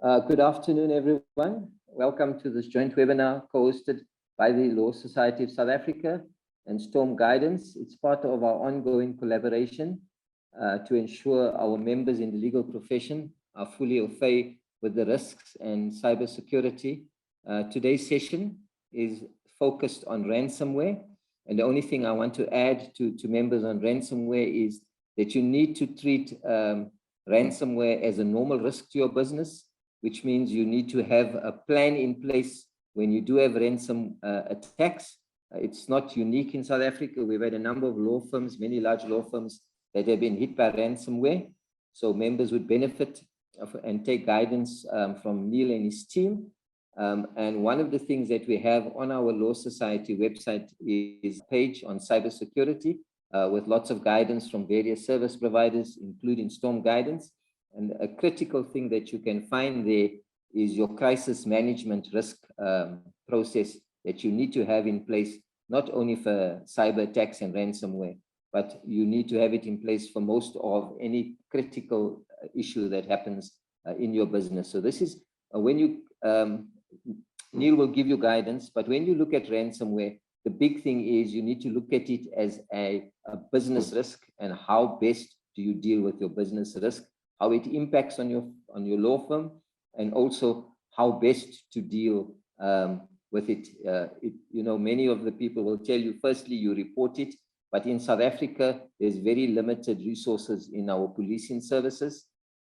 Good afternoon, everyone. Welcome to this joint webinar co-hosted by the Law Society of South Africa and Storm Guidance. It's part of our ongoing collaboration to ensure our members in the legal profession are fully au fait with the risks and cybersecurity. Today's session is focused on ransomware. And the only thing I want to add to members on ransomware is that you need to treat ransomware as a normal risk to your business, which means you need to have a plan in place when you do have ransom attacks. It's not unique in South Africa. We've had a number of law firms, many large law firms that have been hit by ransomware. So members would benefit and take guidance from Neil and his team. And one of the things that we have on our Law Society website is a page on cybersecurity with lots of guidance from various service providers, including Storm Guidance. And a critical thing that you can find there is your crisis management risk process that you need to have in place, not only for cyber attacks and ransomware, but you need to have it in place for most of any critical issue that happens in your business. So this is when you, Neil will give you guidance, but when you look at ransomware, the big thing is you need to look at it as a business risk and how best do you deal with your business risk, how it impacts on your law firm, and also how best to deal with it. You know, many of the people will tell you, firstly, you report it, but in South Africa, there's very limited resources in our policing services.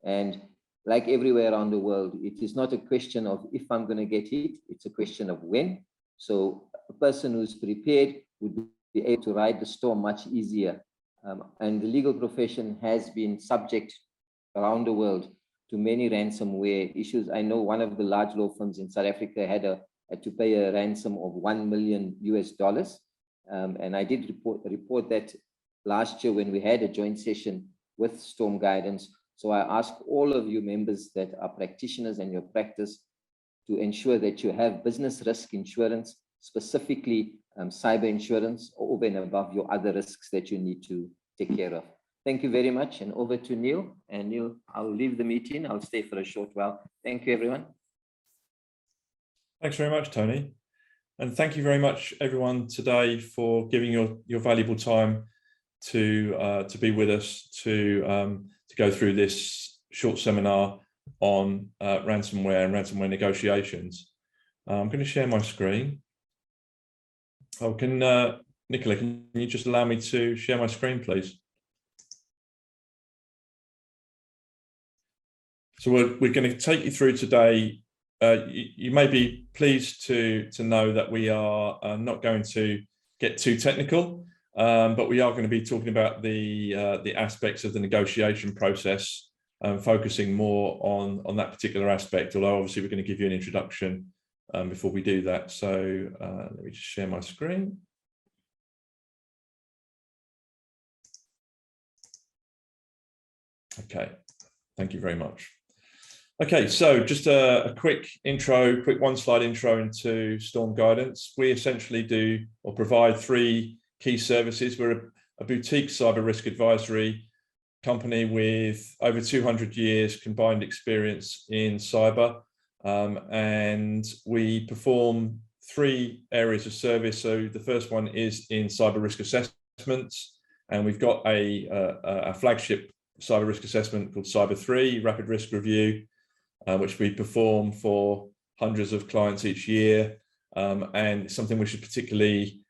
And like everywhere around the world, it is not a question of if I'm going to get hit, it's a question of when. So a person who's prepared would be able to ride the storm much easier. And the legal profession has been subject around the world to many ransomware issues. I know one of the large law firms in South Africa had to pay a ransom of $1 million US. And I did report that last year when we had a joint session with Storm Guidance. So I ask all of you members that are practitioners and your practice to ensure that you have business risk insurance, specifically cyber insurance, over and above your other risks that you need to take care of. Thank you very much. And over to Neil. And Neil, I'll leave the meeting. I'll stay for a short while. Thank you, everyone. Thanks very much, Tony. And thank you very much, everyone, today for giving your valuable time to be with us to go through this short seminar on ransomware and ransomware negotiations. I'm going to share my screen. Oh, Nicola, can you just allow me to share my screen, please? So we're going to take you through today. You may be pleased to know that we are not going to get too technical, but we are going to be talking about the aspects of the negotiation process, focusing more on that particular aspect, although obviously we're going to give you an introduction before we do that. So let me just share my screen. Okay, thank you very much. Okay, so just a quick one-slide intro into Storm Guidance. We essentially do or provide three key services. We're a boutique cyber risk advisory company with over 200 years combined experience in cyber, and we perform three areas of service. So the first one is in cyber risk assessments, and we've got a flagship cyber risk assessment called Cyber 3 Rapid Risk Review, which we perform for hundreds of clients each year, and something which is particularly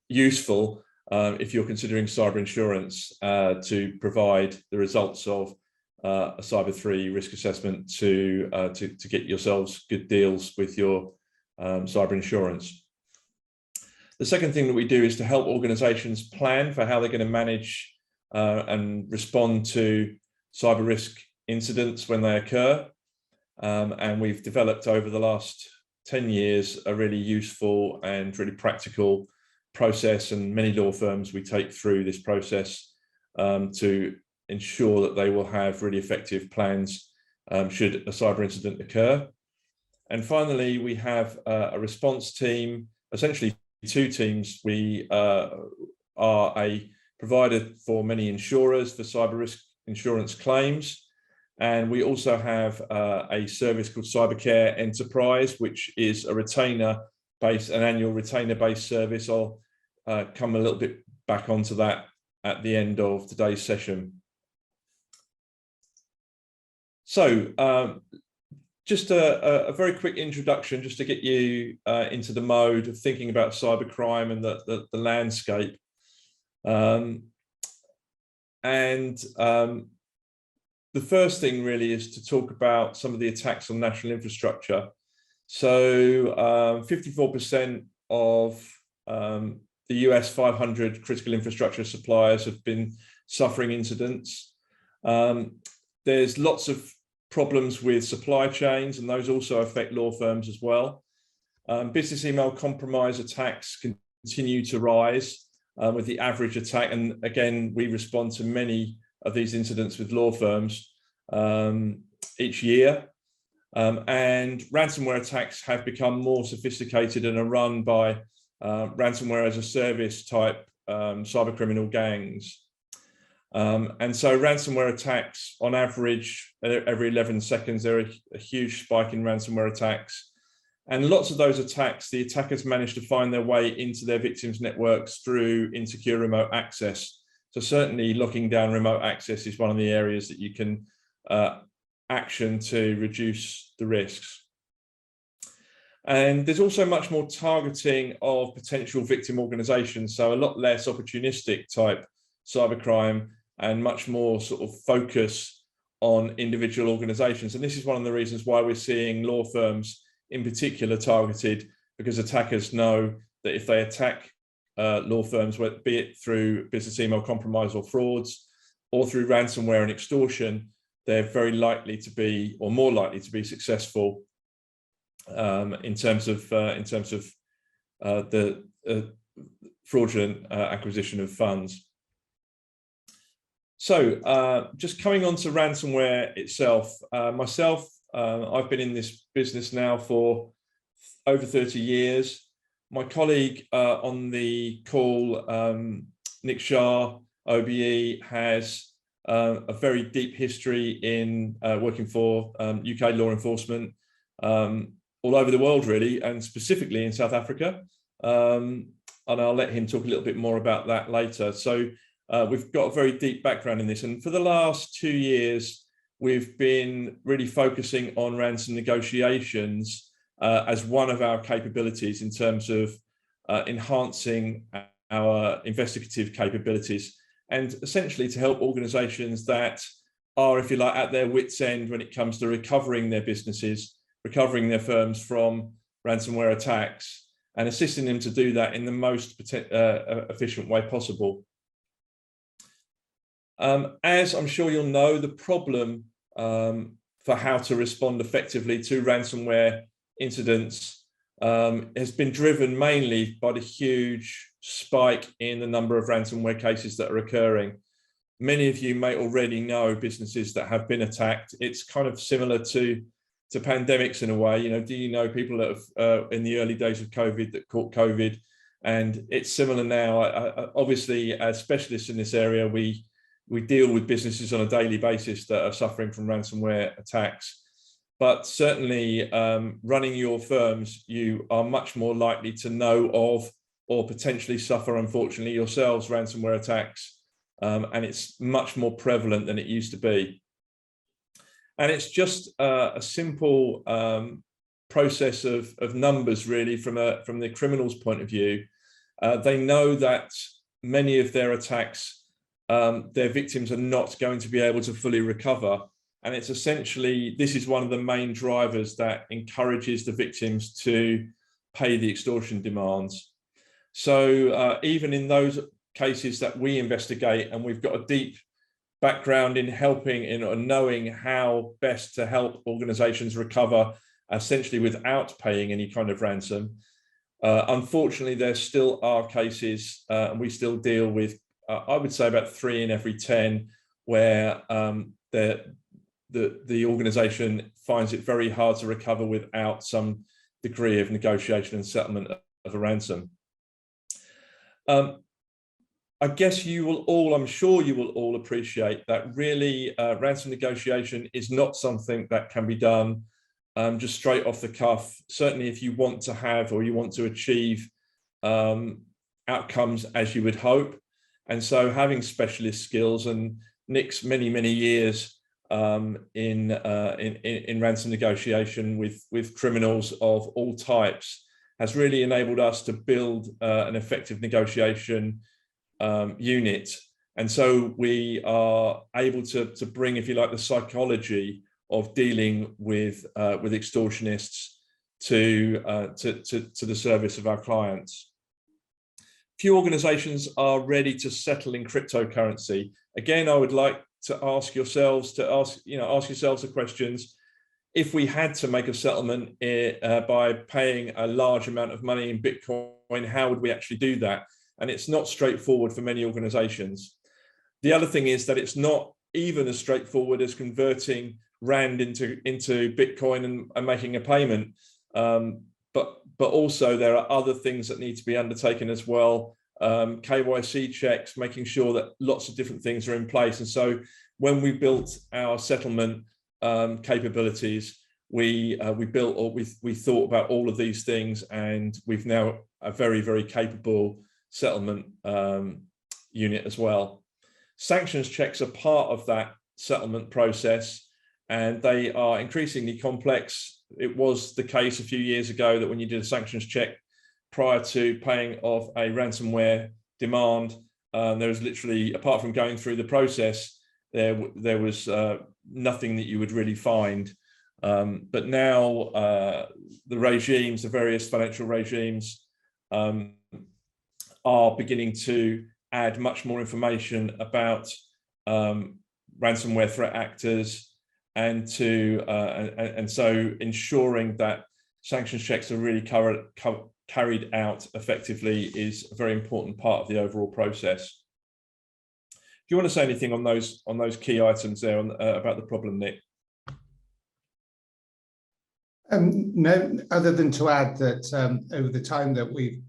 useful if you're considering cyber insurance to provide the results of a Cyber 3 risk assessment to get yourselves good deals with your cyber insurance. The second thing that we do is to help organizations plan for how they're going to manage and respond to cyber risk incidents when they occur. And we've developed over the last 10 years a really useful and really practical process, and many law firms we take through this process to ensure that they will have really effective plans should a cyber incident occur. And finally, we have a response team, essentially two teams. We are a provider for many insurers for cyber risk insurance claims. And we also have a service called Cybercare Enterprise, which is a an annual retainer-based service. I'll come a little bit back onto that at the end of today's session. So just a very quick introduction, just to get you into the mode of thinking about cybercrime and the landscape. The first thing really is to talk about some of the attacks on national infrastructure. So 54% of the US 500 critical infrastructure suppliers have been suffering incidents. There's lots of problems with supply chains, and those also affect law firms as well. Business email compromise attacks continue to rise with the average attack. And again, we respond to many of these incidents with law firms each year. And ransomware attacks have become more sophisticated and are run by ransomware as a service type cybercriminal gangs. And so ransomware attacks, on average, every 11 seconds, there are a huge spike in ransomware attacks. And lots of those attacks, the attackers manage to find their way into their victims' networks through insecure remote access. So certainly locking down remote access is one of the areas that you can action to reduce the risks. And there's also much more targeting of potential victim organizations, so a lot less opportunistic type cybercrime and much more sort of focus on individual organizations. And this is one of the reasons why we're seeing law firms in particular targeted, because attackers know that if they attack law firms, be it through business email compromise or frauds, or through ransomware and extortion, they're very likely to be, or more likely to be, successful in terms of the fraudulent acquisition of funds. So just coming on to ransomware itself, I've been in this business now for over 30 years. My colleague on the call, Nick Shah, OBE, has a very deep history in working for UK law enforcement all over the world, really, and specifically in South Africa. And I'll let him talk a little bit more about that later. So we've got a very deep background in this. And for the last 2 years, we've been really focusing on ransom negotiations as one of our capabilities in terms of enhancing our investigative capabilities, and essentially to help organizations that are, if you like, at their wits' end when it comes to recovering their businesses, recovering their firms from ransomware attacks, and assisting them to do that in the most efficient way possible. As I'm sure you'll know, the problem for how to respond effectively to ransomware incidents has been driven mainly by the huge spike in the number of ransomware cases that are occurring. Many of you may already know businesses that have been attacked. It's kind of similar to pandemics in a way. You know, do you know people that have in the early days of COVID that caught COVID? And it's similar now. Obviously, as specialists in this area, we deal with businesses on a daily basis that are suffering from ransomware attacks. But certainly running your firms, you are much more likely to know of or potentially suffer, unfortunately, yourselves ransomware attacks. And it's much more prevalent than it used to be. And it's just a simple process of numbers, really, from the criminal's point of view. They know that many of their attacks, their victims are not going to be able to fully recover. And it's essentially, this is one of the main drivers that encourages the victims to pay the extortion demands. So even in those cases that we investigate, and we've got a deep background in helping in knowing how best to help organizations recover essentially without paying any kind of ransom. Unfortunately, there still are cases, and we still deal with, I would say about 3 in every 10, where the organization finds it very hard to recover without some degree of negotiation and settlement of a ransom. I guess you will all, I'm sure you will all appreciate that really ransom negotiation is not something that can be done just straight off the cuff. Certainly if you want to have or you want to achieve outcomes as you would hope. And so having specialist skills, and Nick's many years in ransom negotiation with criminals of all types has really enabled us to build an effective negotiation unit. And so we are able to bring, if you like, the psychology of dealing with extortionists to the service of our clients. Few organizations are ready to settle in cryptocurrency. Again, I would like to ask yourselves the questions. If we had to make a settlement by paying a large amount of money in Bitcoin, how would we actually do that? And it's not straightforward for many organizations. The other thing is that it's not even as straightforward as converting Rand into Bitcoin and making a payment. But also there are other things that need to be undertaken as well. KYC checks, making sure that lots of different things are in place. And so when we built our settlement capabilities, we thought about all of these things, and we've now a very capable settlement unit as well. Sanctions checks are part of that settlement process, and they are increasingly complex. It was the case a few years ago that when you did a sanctions check prior to paying off a ransomware demand, there was literally, apart from going through the process, there was nothing that you would really find. But now the various financial regimes are beginning to add much more information about ransomware threat actors, and so ensuring that sanctions checks are really carried out effectively is a very important part of the overall process. Do you want to say anything on those key items there about the problem, Nick? No, other than to add that over the time that we've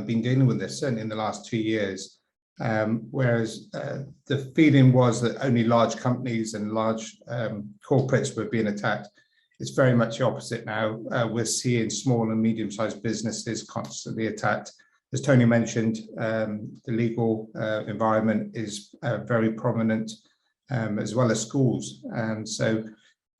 been dealing with this, certainly in the last 2 years, whereas the feeling was that only large companies and large corporates were being attacked, it's very much the opposite now. We're seeing small and medium-sized businesses constantly attacked. As Tony mentioned, the legal environment is very prominent, as well as schools. And so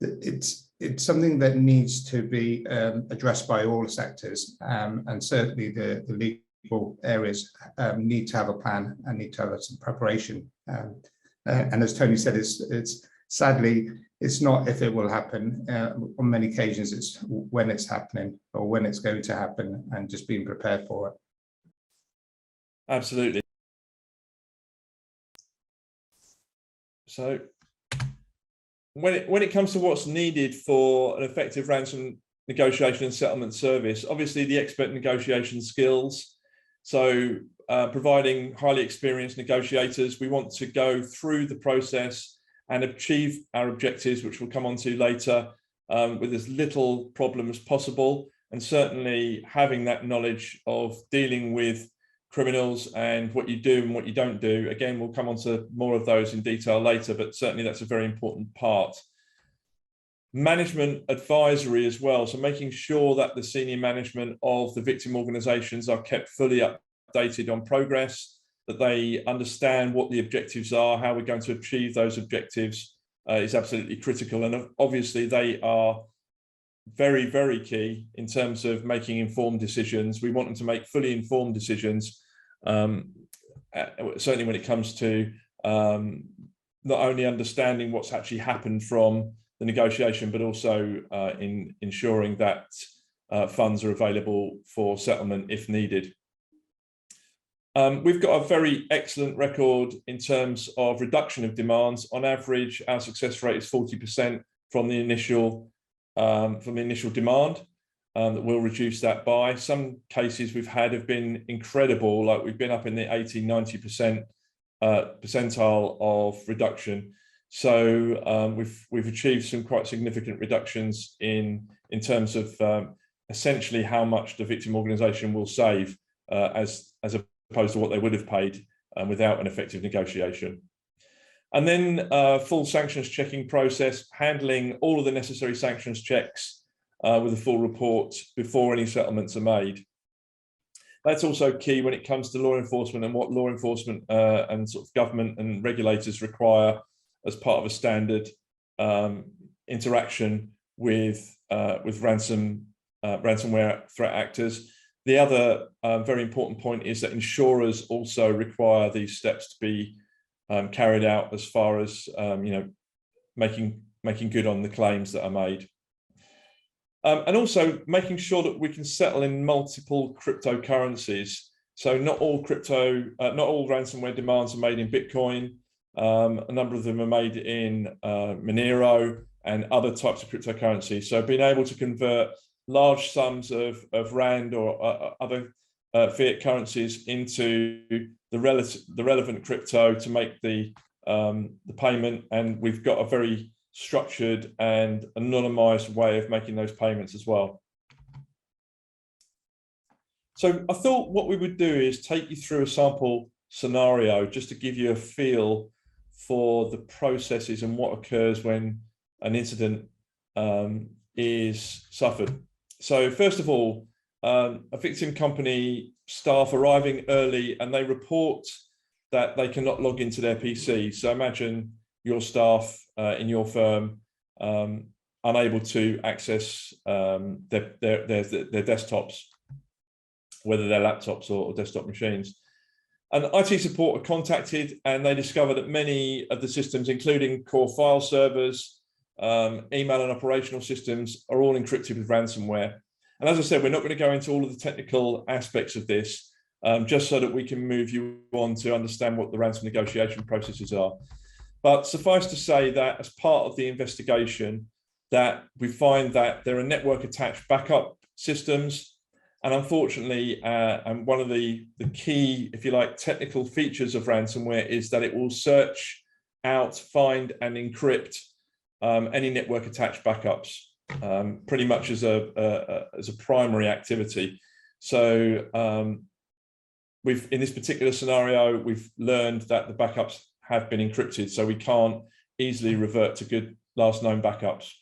it's something that needs to be addressed by all sectors, and certainly the legal areas need to have a plan and need to have some preparation. And as Tony said, it's sadly, it's not if it will happen. On many occasions, it's when it's happening or when it's going to happen, and just being prepared for it. Absolutely. So when it comes to what's needed for an effective ransom negotiation and settlement service, obviously the expert negotiation skills. So providing highly experienced negotiators, we want to go through the process and achieve our objectives, which we'll come on to later, with as little problem as possible. And certainly having that knowledge of dealing with criminals and what you do and what you don't do. Again, we'll come on to more of those in detail later, but certainly that's a very important part. Management advisory as well. So making sure that the senior management of the victim organizations are kept fully updated on progress, that they understand what the objectives are, how we're going to achieve those objectives is absolutely critical. And obviously they are very key in terms of making informed decisions. We want them to make fully informed decisions, certainly when it comes to not only understanding what's actually happened from the negotiation, but also in ensuring that funds are available for settlement if needed. We've got a very excellent record in terms of reduction of demands. On average, our success rate is 40% from the initial demand. That we'll reduce that by. Some cases we've had have been incredible, like we've been up in the 80–90% percentile of reduction. So we've achieved some quite significant reductions in terms of essentially how much the victim organisation will save as opposed to what they would have paid without an effective negotiation. And then full sanctions checking process, handling all of the necessary sanctions checks with a full report before any settlements are made. That's also key when it comes to law enforcement and what law enforcement and sort of government and regulators require as part of a standard interaction with ransomware threat actors. The other very important point is that insurers also require these steps to be carried out as far as making good on the claims that are made. And also making sure that we can settle in multiple cryptocurrencies. So not all ransomware demands are made in Bitcoin. A number of them are made in Monero and other types of cryptocurrency. So being able to convert large sums of Rand or other fiat currencies into the relevant crypto to make the payment, and we've got a very structured and anonymized way of making those payments as well. So I thought what we would do is take you through a sample scenario just to give you a feel for the processes and what occurs when an incident is suffered. So first of all, a victim company staff arriving early and they report that they cannot log into their PC. So imagine your staff in your firm unable to access their desktops, whether they're laptops or desktop machines. And IT support are contacted and they discover that many of the systems, including core file servers, email and operational systems, are all encrypted with ransomware. And as I said, we're not going to go into all of the technical aspects of this, just so that we can move you on to understand what the ransom negotiation processes are. But suffice to say that as part of the investigation, that we find that there are network attached backup systems. And unfortunately, and one of the key, if you like, technical features of ransomware is that it will search out, find and encrypt any network attached backups, pretty much as a primary activity. So in this particular scenario, we've learned that the backups have been encrypted, so we can't easily revert to good last known backups.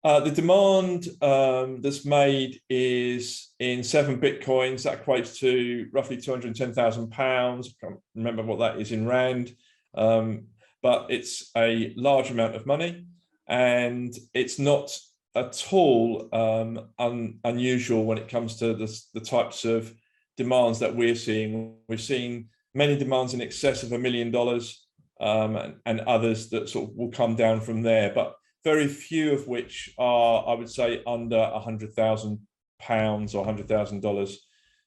The demand that's made is in 7 Bitcoins. That equates to roughly £210,000. I can't remember what that is in Rand, but it's a large amount of money, and it's not at all unusual when it comes to the types of demands that we're seeing. We've seen many demands in excess of $1 million and others that sort of will come down from there, but very few of which are, I would say, under £100,000 or $100,000.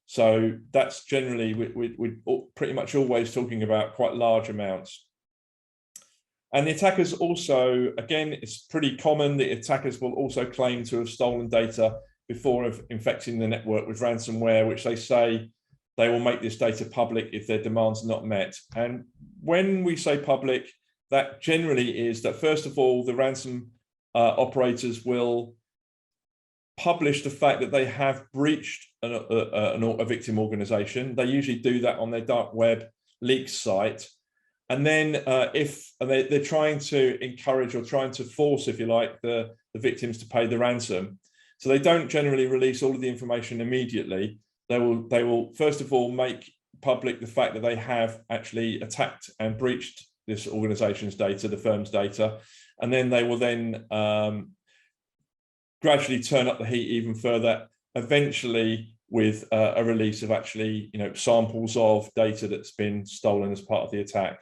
So that's generally, we're pretty much always talking about quite large amounts. And the attackers also, again, it's pretty common, the attackers will also claim to have stolen data before infecting the network with ransomware, which they say they will make this data public if their demands are not met. And when we say public, that generally is that, first of all, the ransom operators will publish the fact that they have breached a victim organization. They usually do that on their dark web leaks site. And then they're trying to encourage or trying to force, if you like, the victims to pay the ransom. So they don't generally release all of the information immediately. They will first of all make public the fact that they have actually attacked and breached this organization's data, the firm's data, and then they will then gradually turn up the heat even further, eventually with a release of actually, samples of data that's been stolen as part of the attack.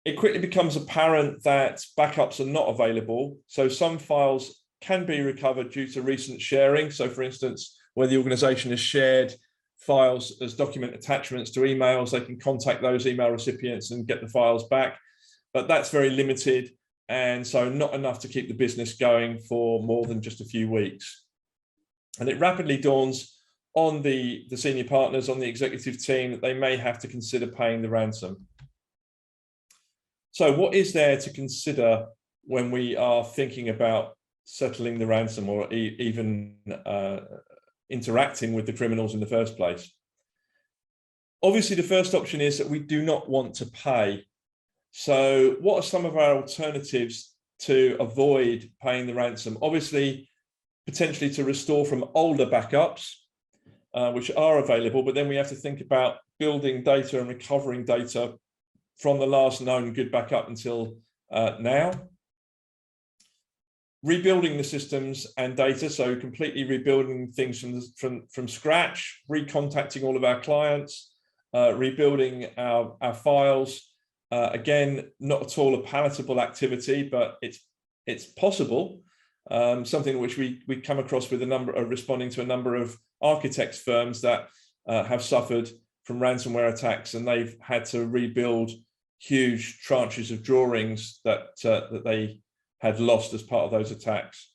It quickly becomes apparent that backups are not available. So some files can be recovered due to recent sharing. So for instance, where the organization has shared files as document attachments to emails, they can contact those email recipients and get the files back. But that's very limited, and so not enough to keep the business going for more than just a few weeks. And it rapidly dawns on the senior partners, on the executive team, that they may have to consider paying the ransom. So what is there to consider when we are thinking about settling the ransom or even interacting with the criminals in the first place? Obviously, the first option is that we do not want to pay. So what are some of our alternatives to avoid paying the ransom? Obviously, potentially to restore from older backups, which are available, but then we have to think about building data and recovering data from the last known good backup until now. Rebuilding the systems and data, so completely rebuilding things from scratch, recontacting all of our clients, rebuilding our files. Again, not at all a palatable activity, but it's possible. Something which we come across with a number of responding to a number of architects firms that have suffered from ransomware attacks, and they've had to rebuild huge tranches of drawings that they had lost as part of those attacks.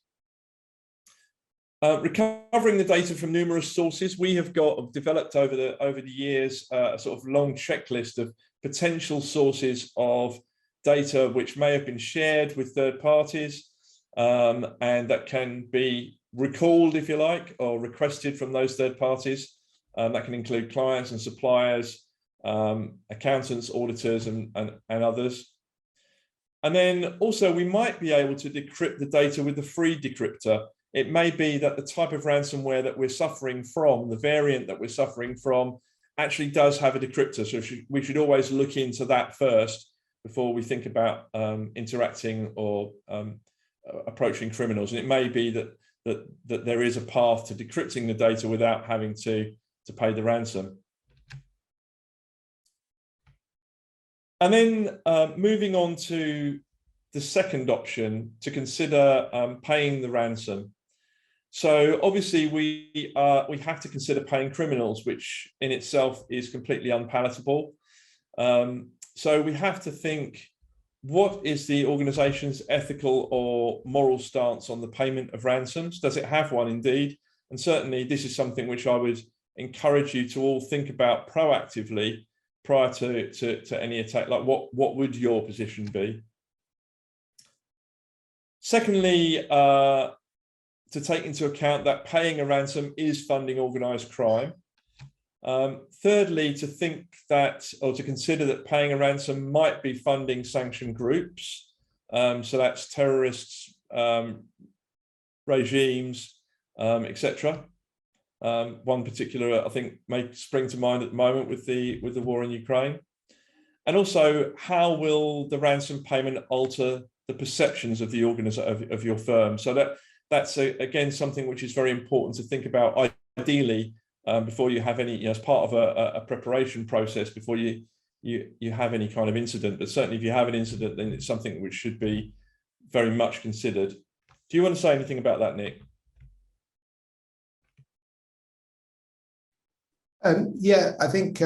Recovering the data from numerous sources, we have developed over the years a sort of long checklist of potential sources of data which may have been shared with third parties, and that can be recalled, if you like, or requested from those third parties. That can include clients and suppliers, accountants, auditors, and others. And then also we might be able to decrypt the data with a free decryptor. It may be that the type of ransomware that we're suffering from, the variant that we're suffering from, actually does have a decryptor. So we should always look into that first before we think about interacting or approaching criminals. And it may be that there is a path to decrypting the data without having to pay the ransom. And then moving on to the second option, to consider paying the ransom. So obviously we have to consider paying criminals, which in itself is completely unpalatable. So we have to think, what is the organization's ethical or moral stance on the payment of ransoms? Does it have one indeed? And certainly this is something which I would encourage you to all think about proactively prior to any attack. Like what would your position be? Secondly, to take into account that paying a ransom is funding organized crime. Thirdly, to think that, or to consider that paying a ransom might be funding sanctioned groups. So that's terrorists, regimes, etc. One particular, I think, may spring to mind at the moment with the war in Ukraine. And also, how will the ransom payment alter the perceptions of the of your firm? So that's again something which is very important to think about, ideally before you have any, as part of a preparation process, before you have any kind of incident. But certainly, if you have an incident, then it's something which should be very much considered. Do you want to say anything about that, Nick? Yeah, I think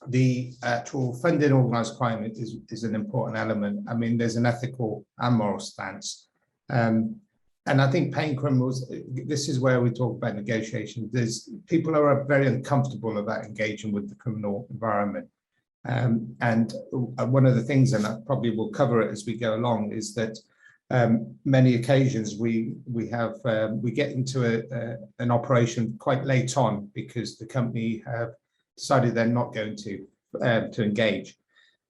the actual funding organised crime is an important element. I mean, there's an ethical and moral stance. And I think paying criminals, this is where we talk about negotiations. People are very uncomfortable about engaging with the criminal environment. And one of the things, and I probably will cover it as we go along, is that many occasions we get into an operation quite late on because the company have decided they're not going to engage.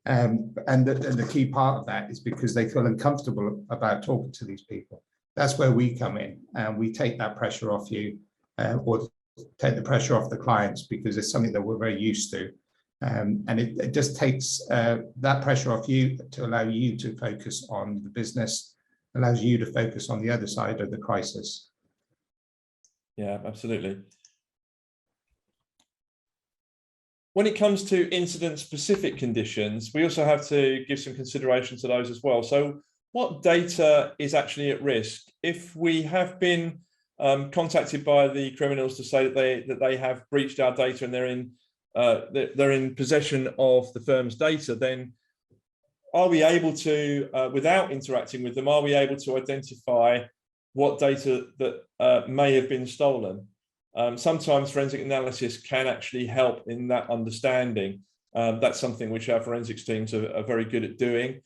And the key part of that is because they feel uncomfortable about talking to these people. That's where we come in, and we take that pressure off you, or take the pressure off the clients, because it's something that we're very used to. And it just takes that pressure off you to allow you to focus on the business, allows you to focus on the other side of the crisis. Yeah, absolutely. When it comes to incident-specific conditions, we also have to give some consideration to those as well. So what data is actually at risk? If we have been contacted by the criminals to say that they have breached our data and they're in possession of the firm's data, then are we able to, without interacting with them, are we able to identify what data that may have been stolen? Sometimes forensic analysis can actually help in that understanding. That's something which our forensics teams are very good at doing.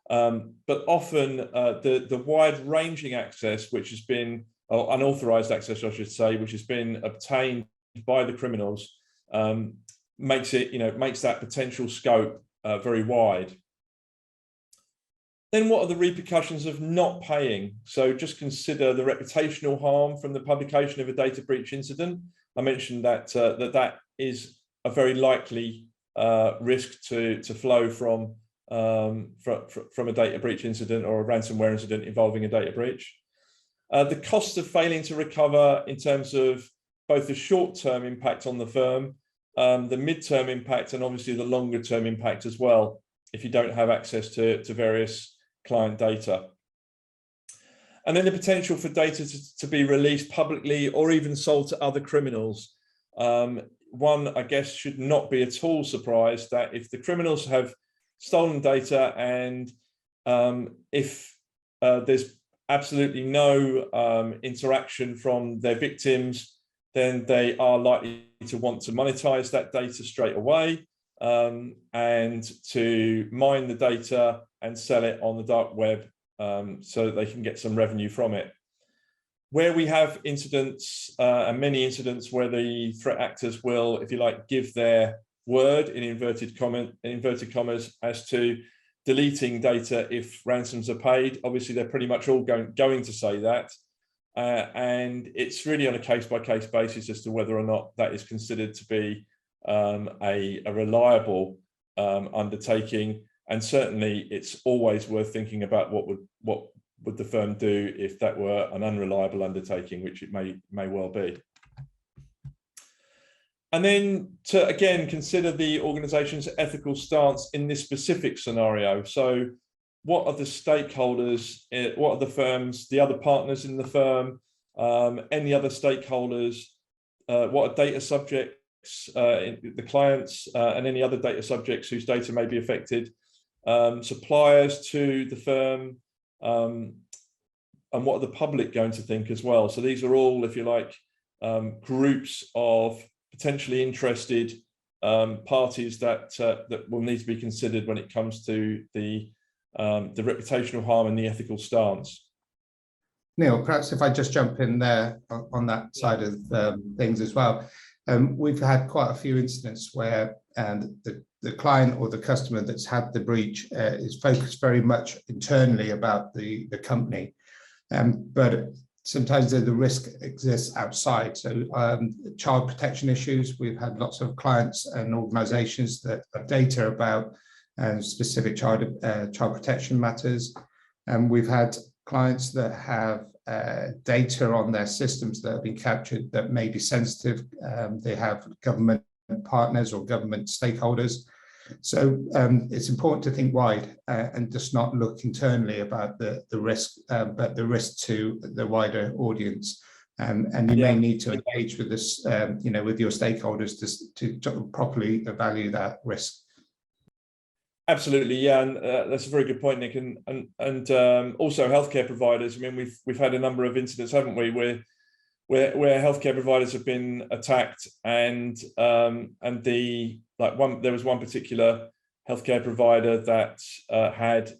But often the wide-ranging access, which has been, or unauthorized access, I should say, which has been obtained by the criminals, makes that potential scope very wide. Then what are the repercussions of not paying? So just consider the reputational harm from the publication of a data breach incident. I mentioned that that is a very likely risk to flow from a data breach incident or a ransomware incident involving a data breach. The cost of failing to recover in terms of both the short-term impact on the firm, the mid-term impact, and obviously the longer-term impact as well, if you don't have access to various client data. And then the potential for data to be released publicly or even sold to other criminals. One, I guess, should not be at all surprised that if the criminals have stolen data and if there's absolutely no interaction from their victims, then they are likely to want to monetize that data straight away and to mine the data and sell it on the dark web so that they can get some revenue from it. Where we have incidents and many incidents where the threat actors will, if you like, give their word in inverted commas as to deleting data if ransoms are paid, obviously they're pretty much all going to say that. And it's really on a case-by-case basis as to whether or not that is considered to be a reliable undertaking. And certainly it's always worth thinking about what would the firm do if that were an unreliable undertaking, which it may well be. And then to, again, consider the organization's ethical stance in this specific scenario. So what are the stakeholders, what are the firms, the other partners in the firm, any other stakeholders, what are data subjects, the clients, and any other data subjects whose data may be affected, suppliers to the firm, and what are the public going to think as well. So these are all, if you like, groups of potentially interested parties that will need to be considered when it comes to the reputational harm and the ethical stance. Neil, perhaps if I just jump in there on that side of things as well. We've had quite a few incidents where the client or the customer that's had the breach is focused very much internally about the company, but sometimes the risk exists outside. So child protection issues, we've had lots of clients and organizations that have data about specific child protection matters. And we've had clients that have data on their systems that have been captured that may be sensitive. They have government partners or government stakeholders. So it's important to think wide and just not look internally about the risk, but the risk to the wider audience. And you may need to engage with this, with your stakeholders to properly value that risk. Absolutely, yeah, and that's a very good point, Nick. And also healthcare providers. I mean, we've had a number of incidents, haven't we, where healthcare providers have been attacked, and there was one particular healthcare provider that had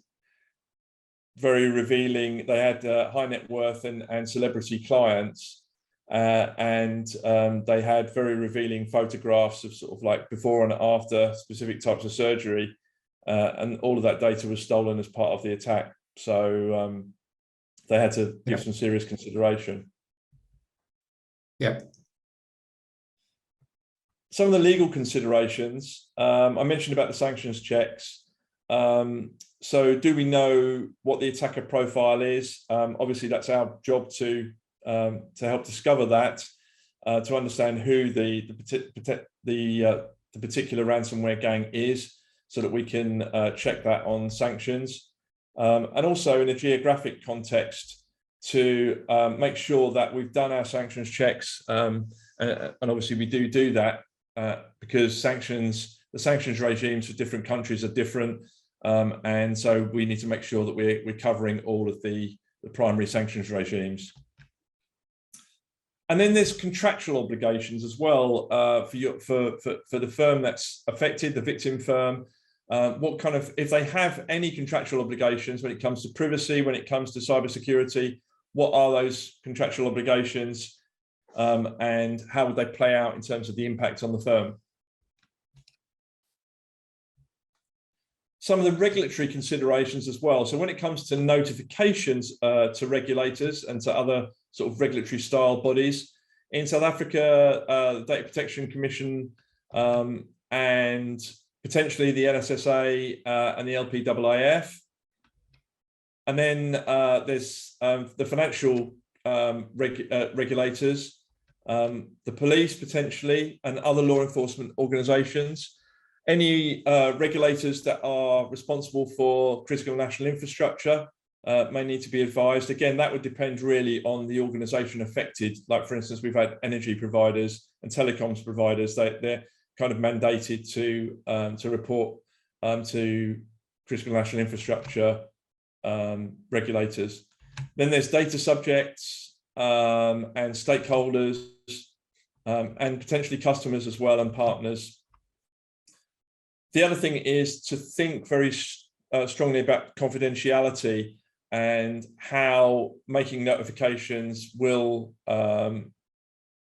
very revealing. They had high net worth and celebrity clients, and they had very revealing photographs of sort of like before and after specific types of surgery. And all of that data was stolen as part of the attack. So they had to give some serious consideration. Yeah. Some of the legal considerations, I mentioned about the sanctions checks. So do we know what the attacker profile is? Obviously, that's our job to help discover that, to understand who the particular ransomware gang is, so that we can check that on sanctions. And also in a geographic context to make sure that we've done our sanctions checks. And obviously we do that because the sanctions regimes for different countries are different. And so we need to make sure that we're covering all of the primary sanctions regimes. And then there's contractual obligations as well for the firm that's affected, the victim firm. What kind of, if they have any contractual obligations when it comes to privacy, when it comes to cybersecurity, what are those contractual obligations, and how would they play out in terms of the impact on the firm? some of the regulatory considerations as well. So when it comes to notifications to regulators and to other sort of regulatory style bodies, in South Africa, the Data Protection Commission and potentially the NSSA and the LPAAF. And then there's the financial regulators, the police potentially, and other law enforcement organisations. Any regulators that are responsible for critical national infrastructure may need to be advised. Again, that would depend really on the organisation affected. Like, for instance, we've had energy providers and telecoms providers. They're kind of mandated to report to critical national infrastructure regulators. Then there's data subjects and stakeholders and potentially customers as well, and partners. The other thing is to think very strongly about confidentiality and how making notifications will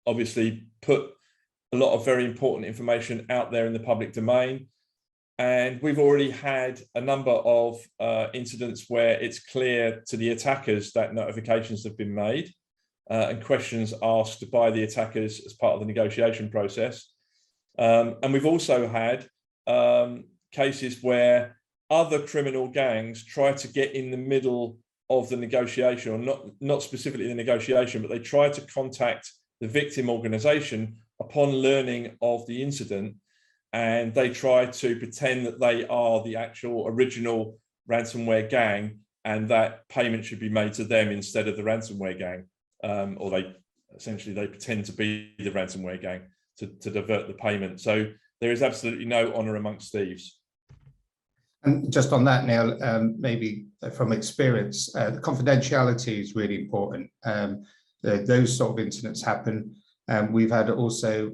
obviously put a lot of very important information out there in the public domain. And we've already had a number of incidents where it's clear to the attackers that notifications have been made and questions asked by the attackers as part of the negotiation process. And we've also had cases where other criminal gangs try to get in the middle of the negotiation, or not specifically the negotiation, but they try to contact the victim organization upon learning of the incident, and they try to pretend that they are the actual original ransomware gang and that payment should be made to them instead of the ransomware gang, or they pretend to be the ransomware gang to divert the payment. So there is absolutely no honour amongst thieves. And just on that, Neil, maybe from experience, confidentiality is really important. Those sort of incidents happen. We've had also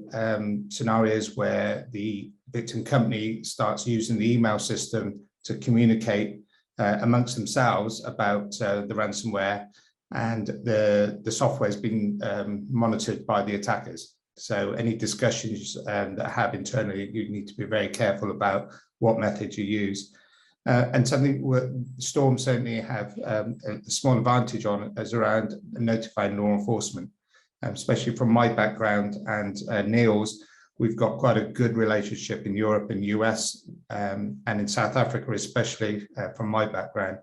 scenarios where the victim company starts using the email system to communicate amongst themselves about the ransomware, and the software is being monitored by the attackers. So any discussions that have internally, you need to be very careful about what method you use. And something Storm certainly have a small advantage on is around notifying law enforcement, especially from my background and Neil's. We've got quite a good relationship in Europe and US and in South Africa, especially from my background.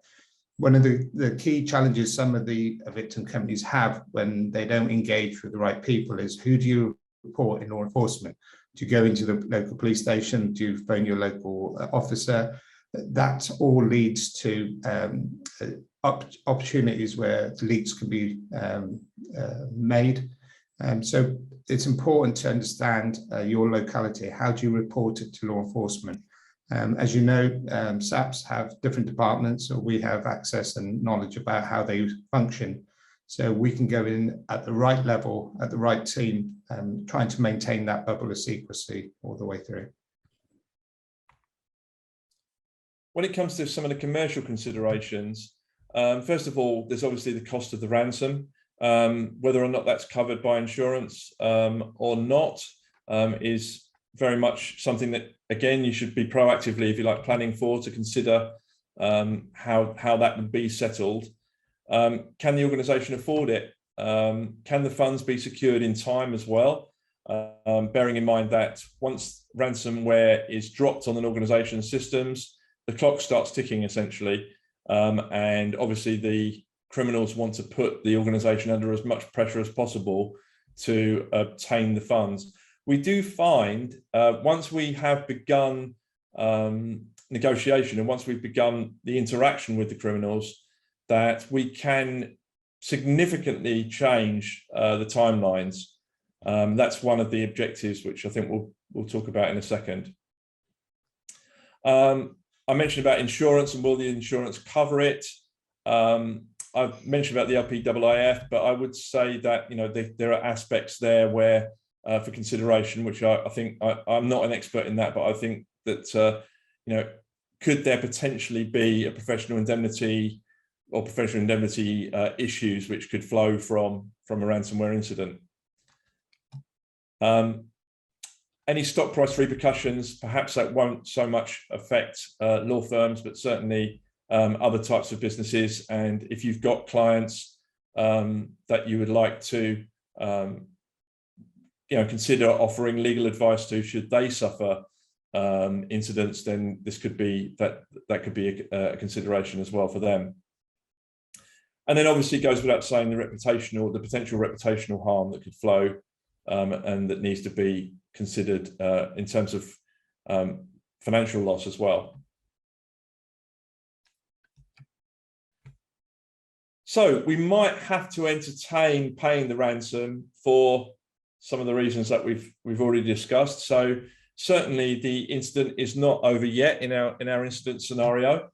One of the key challenges some of the victim companies have when they don't engage with the right people is, who do you report in law enforcement? Do you go into the local police station? Do you phone your local officer? That all leads to opportunities where leaks can be made. So it's important to understand your locality. How do you report it to law enforcement? As you know, SAPs have different departments, so we have access and knowledge about how they function. So we can go in at the right level, at the right team, trying to maintain that bubble of secrecy all the way through. When it comes to some of the commercial considerations, first of all, there's obviously the cost of the ransom. Whether or not that's covered by insurance or not is very much something that, again, you should be proactively, if you like, planning for, to consider how that would be settled. Can the organisation afford it? Can the funds be secured in time as well? Bearing in mind that once ransomware is dropped on an organisation's systems, the clock starts ticking essentially, and obviously the criminals want to put the organisation under as much pressure as possible to obtain the funds. We do find once we have begun negotiation and once we've begun the interaction with the criminals, that we can significantly change the timelines. That's one of the objectives, which I think we'll talk about in a second. I mentioned about insurance and will the insurance cover it? I've mentioned about the LPAAF, but I would say that there are aspects there where for consideration, which I think I'm not an expert in that, but I think that could there potentially be a professional indemnity or professional indemnity issues which could flow from a ransomware incident. Any stock price repercussions, perhaps that won't so much affect law firms, but certainly other types of businesses. And if you've got clients that you would like to consider offering legal advice to, should they suffer incidents, then this could be that could be a consideration as well for them. And then obviously it goes without saying the potential reputational harm that could flow and that needs to be considered in terms of financial loss as well. So we might have to entertain paying the ransom for some of the reasons that we've already discussed. So certainly the incident is not over yet in our incident scenario.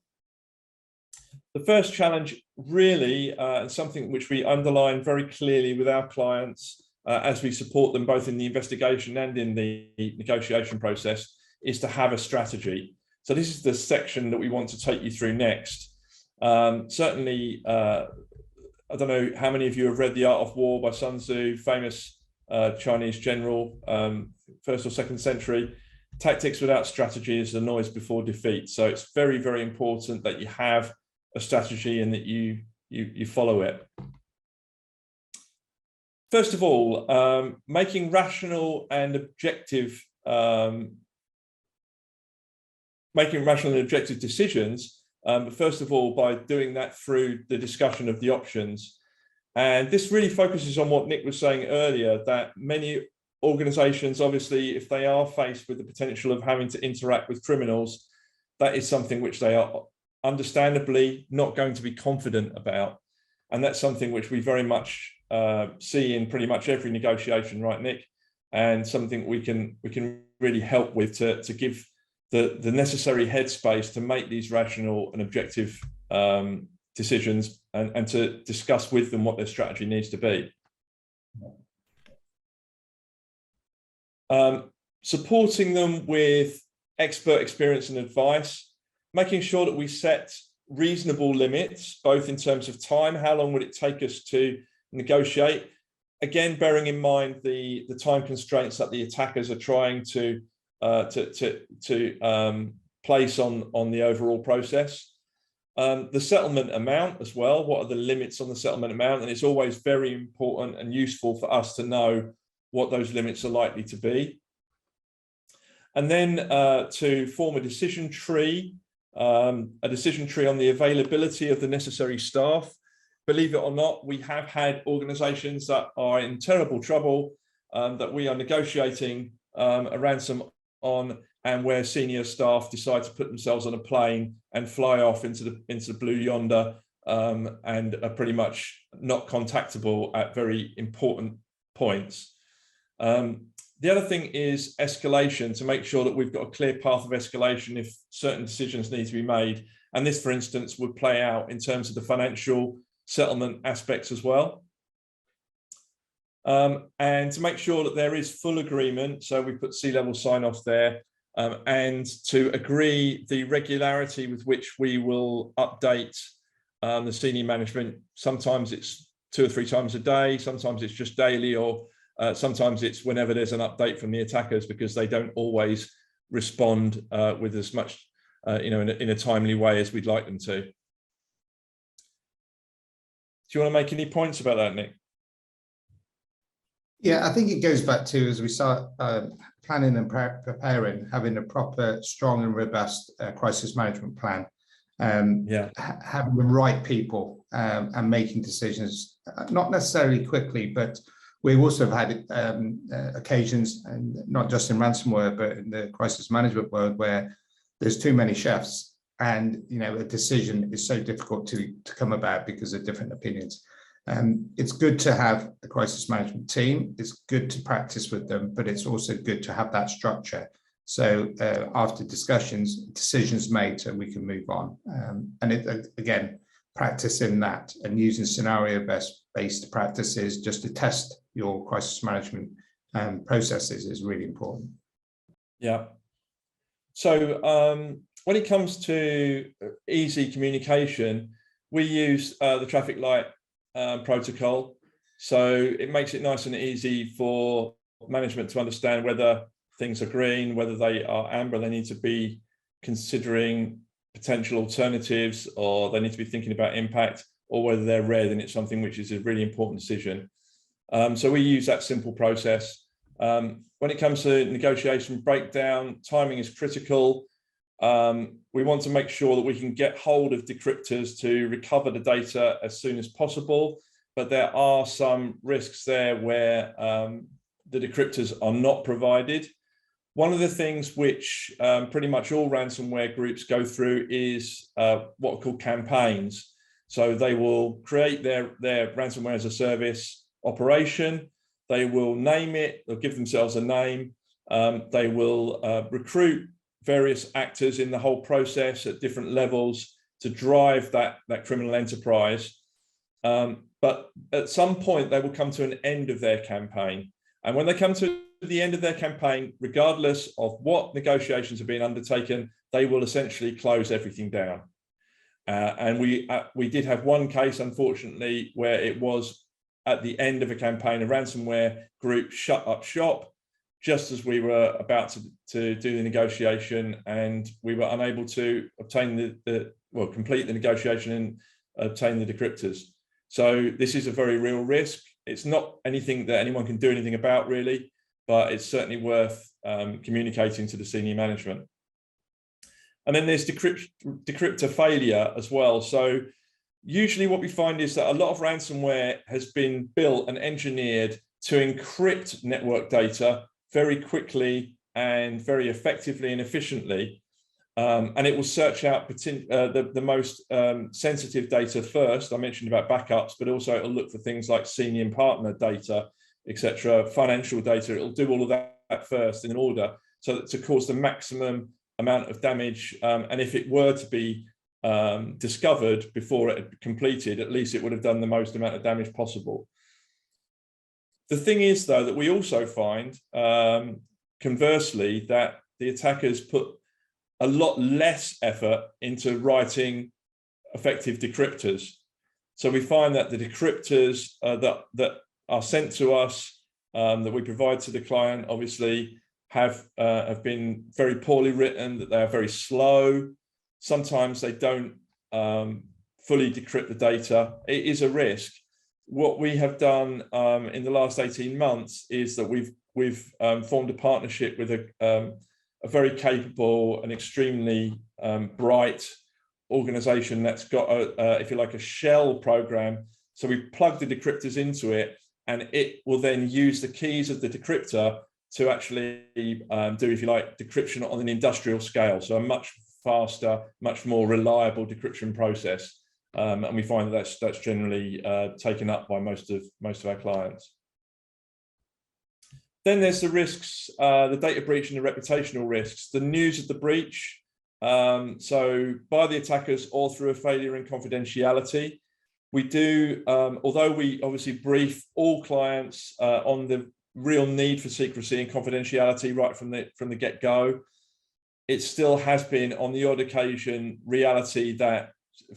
The first challenge really, and something which we underline very clearly with our clients as we support them both in the investigation and in the negotiation process, is to have a strategy. So this is the section that we want to take you through next. Certainly, I don't know how many of you have read The Art of War by Sun Tzu, famous Chinese general, 1st or 2nd century. Tactics without strategy is the noise before defeat. So it's very, very important that you have a strategy and that you follow it. First of all, making rational and objective decisions. First of all, by doing that through the discussion of the options. And this really focuses on what Nick was saying earlier, that many organizations, obviously, if they are faced with the potential of having to interact with criminals, that is something which they are understandably not going to be confident about. And that's something which we very much see in pretty much every negotiation, right, Nick? And something we can really help with to give the necessary headspace to make these rational and objective decisions and to discuss with them what their strategy needs to be. Supporting them with expert experience and advice, making sure that we set reasonable limits, both in terms of time, how long would it take us to negotiate? Again, bearing in mind the time constraints that the attackers are trying to place on the overall process. The settlement amount as well, what are the limits on the settlement amount? And it's always very important and useful for us to know what those limits are likely to be. And then to form a decision tree on the availability of the necessary staff. Believe it or not, we have had organizations that are in terrible trouble that we are negotiating a ransom on, and where senior staff decide to put themselves on a plane and fly off into the blue yonder and are pretty much not contactable at very important points. The other thing is escalation, to make sure that we've got a clear path of escalation if certain decisions need to be made. And this, for instance, would play out in terms of the financial settlement aspects as well. And to make sure that there is full agreement, so we put C-level sign-off there, and to agree the regularity with which we will update the senior management. Sometimes it's 2 or 3 times a day, sometimes it's just daily, or sometimes it's whenever there's an update from the attackers, because they don't always respond with as much, in a timely way as we'd like them to. Do you want to make any points about that, Nick? Yeah, I think it goes back to, as we start planning and preparing, having a proper, strong and robust crisis management plan. Having the right people and making decisions, not necessarily quickly, but we also have had occasions, and not just in ransomware, but in the crisis management world, where there's too many chefs, and a decision is so difficult to come about because of different opinions. It's good to have a crisis management team. It's good to practice with them, but it's also good to have that structure. So after discussions, decisions made, so we can move on. And again, practicing that and using scenario-based practices just to test your crisis management processes is really important. Yeah. So when it comes to easy communication, we use the traffic light protocol. So it makes it nice and easy for management to understand whether things are green, whether they are amber, they need to be considering potential alternatives, or they need to be thinking about impact, or whether they're red and it's something which is a really important decision. So we use that simple process. When it comes to negotiation breakdown, timing is critical. We want to make sure that we can get hold of decryptors to recover the data as soon as possible, but there are some risks there where the decryptors are not provided. One of the things which pretty much all ransomware groups go through is what are called campaigns. So they will create their ransomware as a service operation. They will name it, they'll give themselves a name. They will recruit various actors in the whole process at different levels to drive that criminal enterprise. But at some point, they will come to an end of their campaign. And when they come to the end of their campaign, regardless of what negotiations have been undertaken, they will essentially close everything down. And we did have one case, unfortunately, where it was at the end of a campaign, a ransomware group shut up shop just as we were about to do the negotiation, and we were unable to obtain complete the negotiation and obtain the decryptors. So this is a very real risk. It's not anything that anyone can do anything about, really, but it's certainly worth communicating to the senior management. And then there's decryptor failure as well. So usually what we find is that a lot of ransomware has been built and engineered to encrypt network data very quickly and very effectively and efficiently. And it will search out the most sensitive data first. I mentioned about backups, but also it'll look for things like senior partner data, etc., financial data. It'll do all of that first in order so that to cause the maximum amount of damage. And if it were to be discovered before it had completed, at least it would have done the most amount of damage possible. The thing is, though, that we also find, conversely, that the attackers put a lot less effort into writing effective decryptors. So we find that the decryptors that are sent to us, that we provide to the client, obviously have been very poorly written, that they are very slow. Sometimes they don't fully decrypt the data. It is a risk. What we have done in the last 18 months is that we've formed a partnership with a very capable and extremely bright organization that's got, if you like, a shell program. So we plug the decryptors into it, and it will then use the keys of the decryptor to actually do, if you like, decryption on an industrial scale. So a much faster, much more reliable decryption process. And we find that that's generally taken up by most of our clients. Then there's the risks, the data breach and the reputational risks, the news of the breach. So by the attackers or through a failure in confidentiality. We do, although we obviously brief all clients on the real need for secrecy and confidentiality right from the get-go, it still has been on the odd occasion reality that,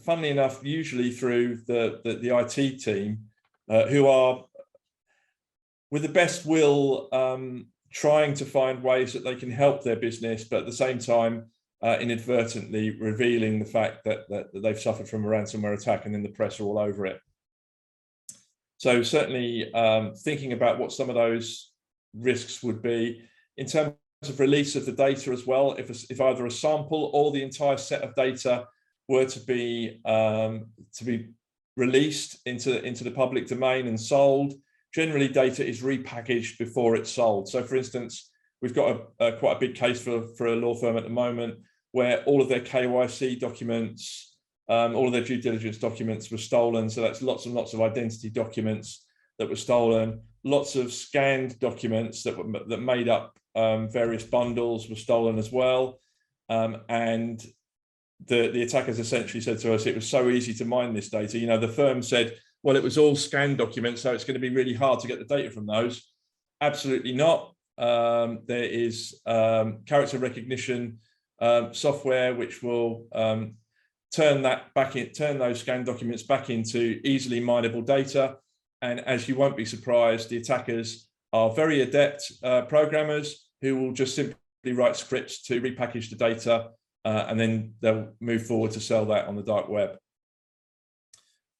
funnily enough, usually through the IT team, who are, with the best will, trying to find ways that they can help their business, but at the same time, inadvertently revealing the fact that they've suffered from a ransomware attack, and then the press are all over it. So certainly thinking about what some of those risks would be in terms of release of the data as well. If either a sample or the entire set of data were to be released into the public domain and sold, generally data is repackaged before it's sold. So for instance, we've got quite a big case for a law firm at the moment where all of their KYC documents, all of their due diligence documents were stolen. So that's lots and lots of identity documents that were stolen. Lots of scanned documents that made up various bundles were stolen as well. And the attackers essentially said to us, it was so easy to mine this data. You know, the firm said, well, it was all scanned documents, so it's going to be really hard to get the data from those. Absolutely not. There is character recognition software which will turn those scanned documents back into easily mineable data. And as you won't be surprised, the attackers are very adept programmers. who will just simply write scripts to repackage the data, and then they'll move forward to sell that on the dark web.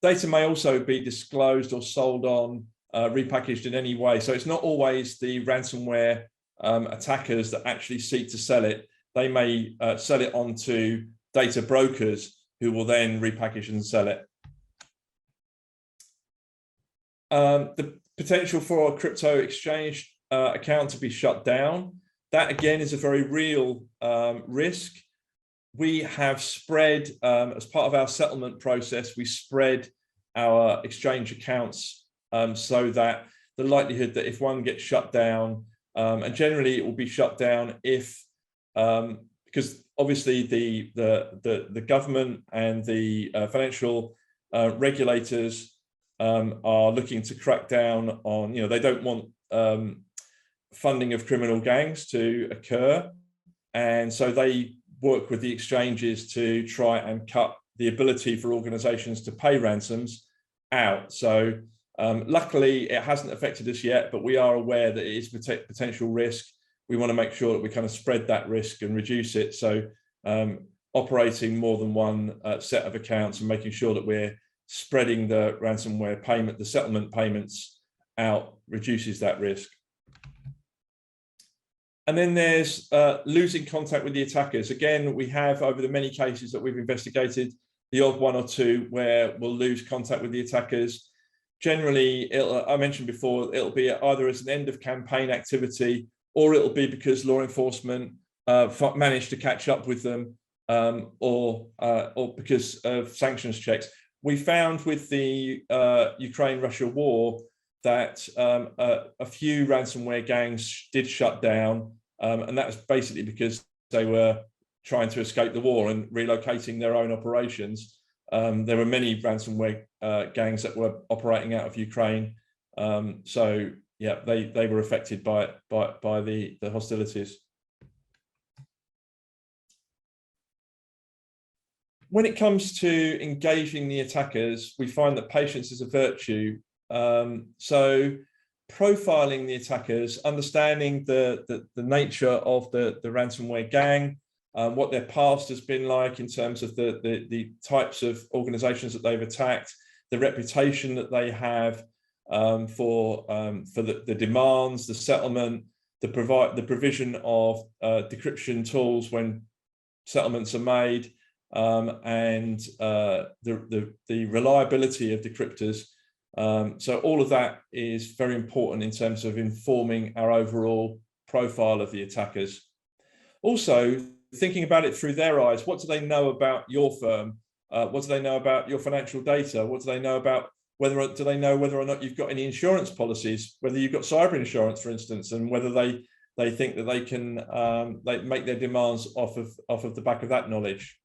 Data may also be disclosed or sold on, repackaged in any way. So it's not always the ransomware attackers that actually seek to sell it. They may sell it on to data brokers who will then repackage and sell it. The potential for a crypto exchange account to be shut down, that again is a very real risk. We have spread, as part of our settlement process, we spread our exchange accounts so that the likelihood that if one gets shut down, and generally it will be shut down if, because obviously the government and the financial regulators are looking to crack down on, they don't want funding of criminal gangs to occur. And so they work with the exchanges to try and cut the ability for organizations to pay ransoms out. So luckily it hasn't affected us yet, but we are aware that it is potential risk. We want to make sure that we kind of spread that risk and reduce it. So operating more than one set of accounts and making sure that we're spreading the ransomware payment, the settlement payments out, reduces that risk. And then there's losing contact with the attackers. Again, we have, over the many cases that we've investigated, the odd one or two where we'll lose contact with the attackers. Generally, I mentioned before, it'll be either as an end of campaign activity, or it'll be because law enforcement managed to catch up with them, or because of sanctions checks. We found with the Ukraine-Russia war that a few ransomware gangs did shut down, and that was basically because they were trying to escape the war and relocating their own operations. There were many ransomware gangs that were operating out of Ukraine, so yeah, they were affected by the hostilities. When it comes to engaging the attackers, we find that patience is a virtue. So profiling the attackers, understanding the nature of the ransomware gang, what their past has been like in terms of the types of organizations that they've attacked, the reputation that they have for the demands, the settlement, the provision of decryption tools when settlements are made, and the reliability of decryptors. So all of that is very important in terms of informing our overall profile of the attackers. Also, thinking about it through their eyes, what do they know about your firm? What do they know about your financial data? What do they know about whether or not you've got any insurance policies, whether you've got cyber insurance, for instance, and whether they think that they can make their demands off of the back of that knowledge.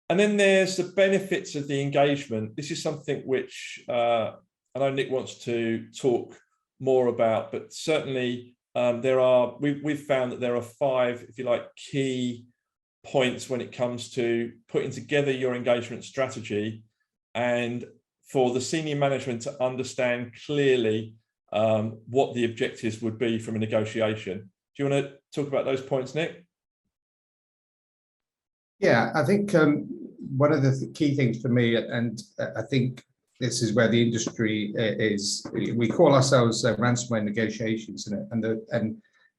And then there's the benefits of the engagement. This is something which I know Nick wants to talk more about, but certainly we've found that there are 5, if you like, key points when it comes to putting together your engagement strategy, and for the senior management to understand clearly what the objectives would be from a negotiation. Do you want to talk about those points, Nick? Yeah, I think one of the key things for me, and I think this is where the industry is, we call ourselves ransomware negotiations, and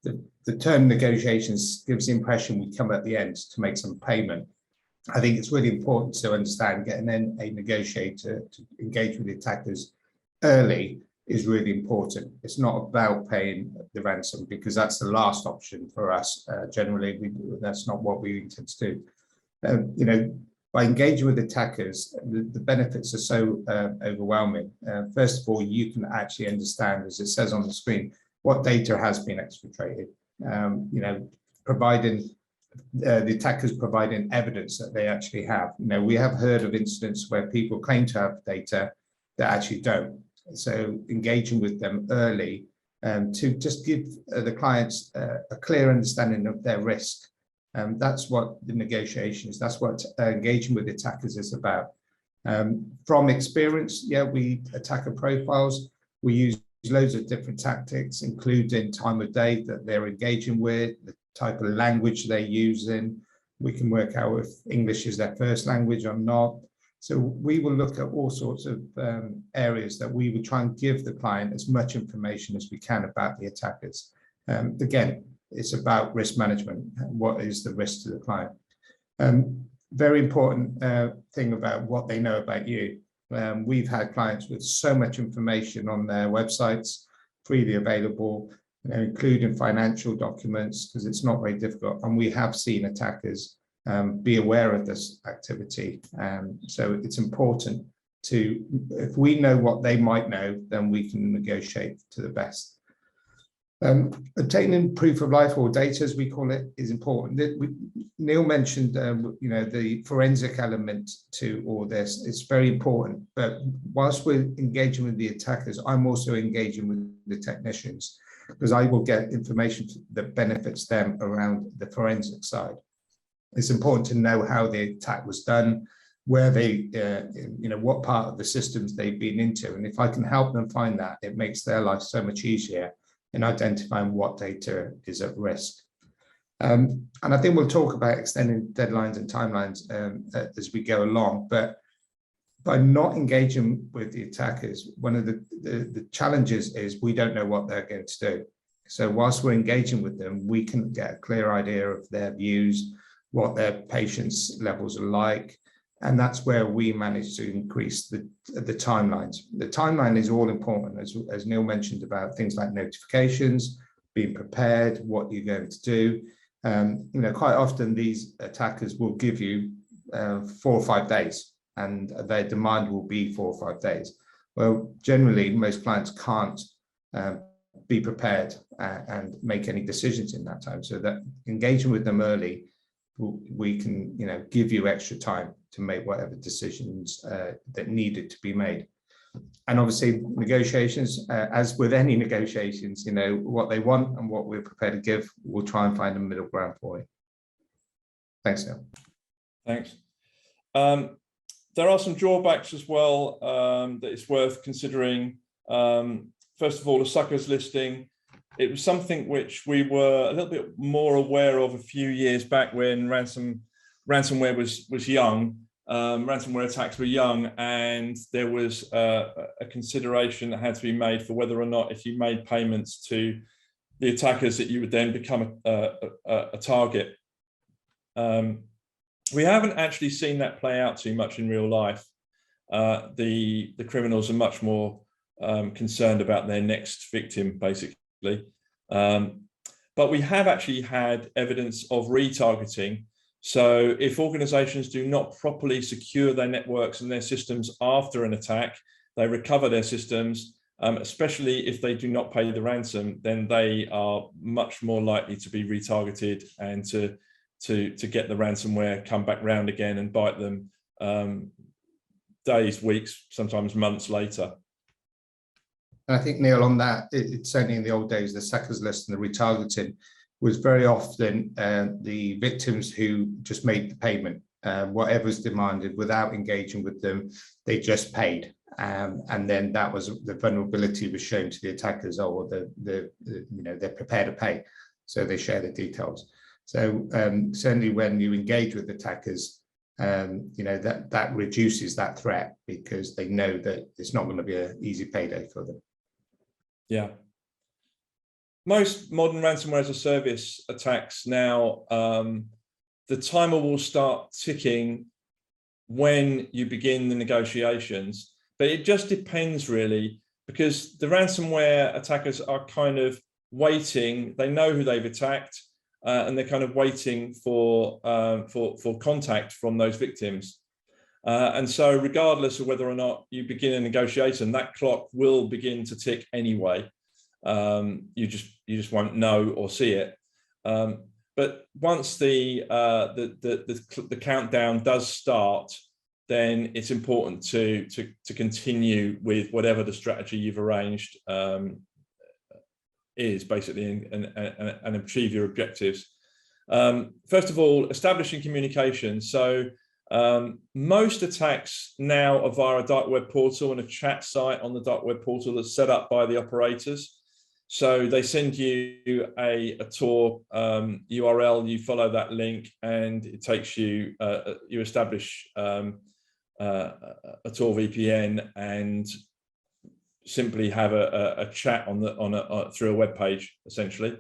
the term negotiations gives the impression we come at the end to make some payment. I think it's really important to understand getting a negotiator to engage with the attackers early is really important. It's not about paying the ransom, because that's the last option for us. Generally, that's not what we intend to do. By engaging with attackers, the benefits are so overwhelming. First of all, you can actually understand, as it says on the screen, what data has been exfiltrated. Providing the attackers providing evidence that they actually have. We have heard of incidents where people claim to have data that actually don't. So engaging with them early to just give the clients a clear understanding of their risk. That's what the negotiation is. That's what engaging with attackers is about. From experience, yeah, we attacker profiles. We use loads of different tactics, including time of day that they're engaging with, the type of language they're using. We can work out if English is their first language or not. So we will look at all sorts of areas that we would try and give the client as much information as we can about the attackers. Again, it's about risk management. What is the risk to the client? Very important thing about what they know about you. We've had clients with so much information on their websites, freely available, including financial documents, because it's not very difficult. And we have seen attackers be aware of this activity. So it's important to, if we know what they might know, then we can negotiate to the best. Obtaining proof of life, or data as we call it, is important. Neil mentioned the forensic element to all this. It's very important, but whilst we're engaging with the attackers, I'm also engaging with the technicians, because I will get information that benefits them around the forensic side. It's important to know how the attack was done, where they, what part of the systems they've been into. And if I can help them find that, it makes their life so much easier in identifying what data is at risk. And I think we'll talk about extending deadlines and timelines as we go along, but by not engaging with the attackers, one of the challenges is we don't know what they're going to do. So whilst we're engaging with them, we can get a clear idea of their views, what their patience levels are like, and that's where we manage to increase the timelines. The timeline is all important, as Neil mentioned, about things like notifications, being prepared, what you're going to do. Quite often these attackers will give you 4 or 5 days, and their demand will be 4 or 5 days. Well, generally, most clients can't be prepared and make any decisions in that time. So that engaging with them early, we can give you extra time to make whatever decisions that needed to be made. And obviously negotiations, as with any negotiations, what they want and what we're prepared to give, we'll try and find a middle ground for you. Thanks, Neil. Thanks. There are some drawbacks as well that it's worth considering. First of all, the suckers listing. It was something which we were a little bit more aware of a few years back when ransomware was young. Ransomware attacks were young, and there was a consideration that had to be made for whether or not, if you made payments to the attackers, that you would then become a target. We haven't actually seen that play out too much in real life. The criminals are much more concerned about their next victim, basically. But we have actually had evidence of retargeting. So if organizations do not properly secure their networks and their systems after an attack, they recover their systems, especially if they do not pay the ransom, then they are much more likely to be retargeted and to get the ransomware come back round again and bite them days, weeks, sometimes months later. And I think, Neil, on that, it's certainly in the old days, the suckers list and the retargeting was very often the victims who just made the payment, whatever's demanded, without engaging with them, they just paid. And then that was the vulnerability was shown to the attackers, or they're prepared to pay, so they share the details. So certainly when you engage with attackers, that reduces that threat, because they know that it's not going to be an easy payday for them. Yeah. Most modern ransomware as a service attacks now, the timer will start ticking when you begin the negotiations, but it just depends really, because the ransomware attackers are kind of waiting. They know who they've attacked, and they're kind of waiting for contact from those victims. And so regardless of whether or not you begin a negotiation, that clock will begin to tick anyway. You just won't know or see it. But once the countdown does start, then it's important to continue with whatever the strategy you've arranged is, basically, and achieve your objectives. First of all, establishing communication. So Most attacks now are via a dark web portal and a chat site on the dark web portal that's set up by the operators. So they send you a Tor URL, you follow that link, and it takes you, you establish a Tor VPN and simply have a chat through a web page, essentially,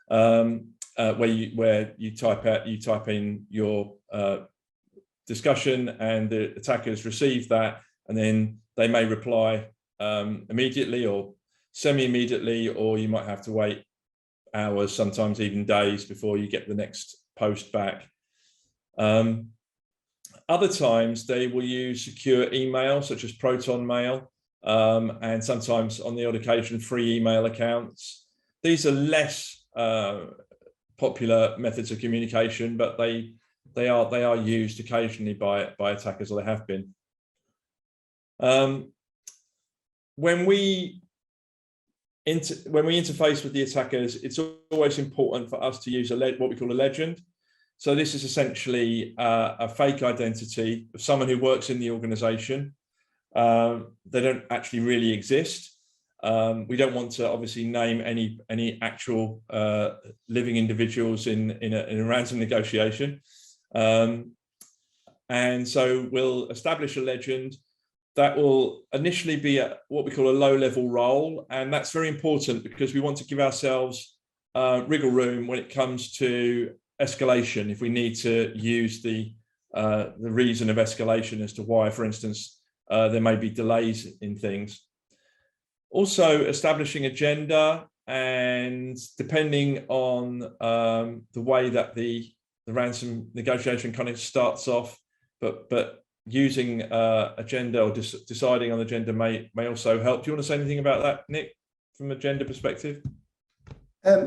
where you type in your discussion, and the attackers receive that, and then they may reply immediately or semi-immediately, or you might have to wait hours, sometimes even days, before you get the next post back. Other times they will use secure email, such as Proton Mail, and sometimes on the odd occasion free email accounts. These are less popular methods of communication, but they are used occasionally by attackers, or they have been. When we interface with the attackers, it's always important for us to use what we call a legend. So this is essentially a fake identity of someone who works in the organization. They don't actually really exist. We don't want to obviously name any actual living individuals in a ransom negotiation. And so we'll establish a legend that will initially be what we call a low-level role, and that's very important because we want to give ourselves wriggle room when it comes to escalation. If we need to use the reason of escalation as to why, for instance, there may be delays in things. Also, establishing agenda, and depending on the way that the ransom negotiation kind of starts off, but using agenda or deciding on agenda may also help. Do you want to say anything about that, Nick, from a gender perspective?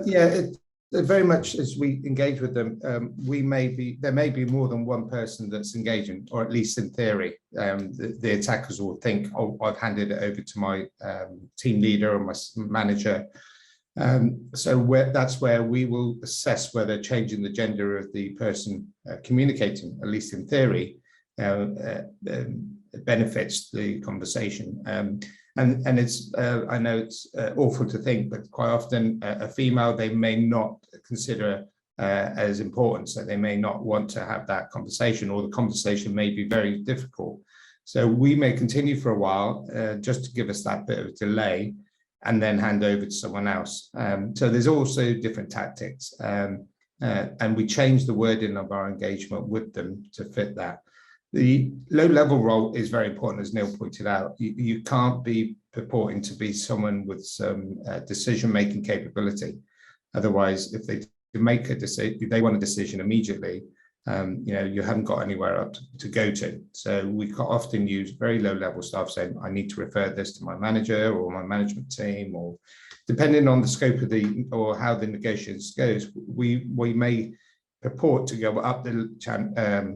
Yeah, very much as we engage with them, there may be more than one person that's engaging, or at least in theory. The attackers will think, oh, I've handed it over to my team leader or my manager. So that's where we will assess whether changing the gender of the person communicating, at least in theory, benefits the conversation. And it's, I know it's awful to think, but quite often a female they may not consider as important, so they may not want to have that conversation, or the conversation may be very difficult. So we may continue for a while just to give us that bit of delay, and then hand over to someone else. So there's also different tactics, and we change the wording of our engagement with them to fit that. The low-level role is very important, as Neil pointed out. You can't be purporting to be someone with some decision-making capability. Otherwise, if they make a decision, they want a decision immediately, you haven't got anywhere up to go to. So we often use very low-level staff saying, I need to refer this to my manager or my management team, or depending on the scope of or how the negotiations goes, we may purport to go up the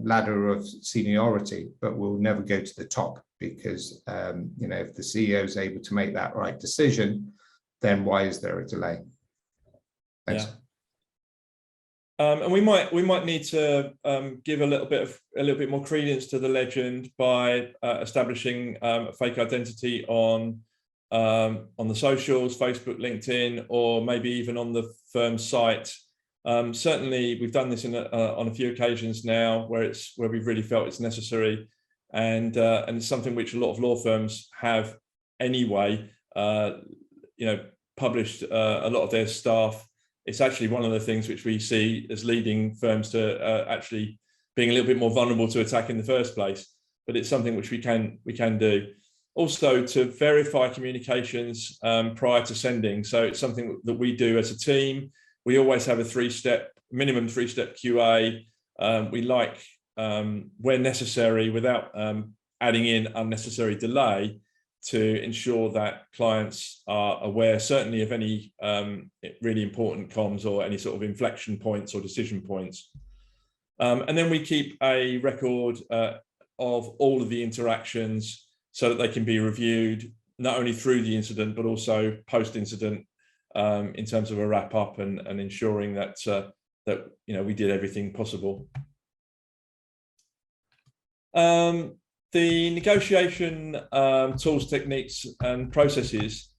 ladder of seniority, but we'll never go to the top, because if the CEO is able to make that right decision, then why is there a delay? Thanks. Yeah. And we might need to give a little bit more credence to the legend by establishing a fake identity on the socials, Facebook, LinkedIn, or maybe even on the firm's site. Certainly, we've done this on a few occasions now, where we've really felt it's necessary, and it's something which a lot of law firms have anyway. Published a lot of their staff. It's actually one of the things which we see as leading firms to actually being a little bit more vulnerable to attack in the first place. But it's something which we can do. Also, to verify communications prior to sending. So it's something that we do as a team. We always have a minimum three-step QA. We like, where necessary, without adding in unnecessary delay, to ensure that clients are aware, certainly, of any really important comms or any sort of inflection points or decision points. And then we keep a record of all of the interactions, so that they can be reviewed not only through the incident, but also post-incident, in terms of a wrap up and ensuring that we did everything possible. The negotiation tools, techniques, and processes.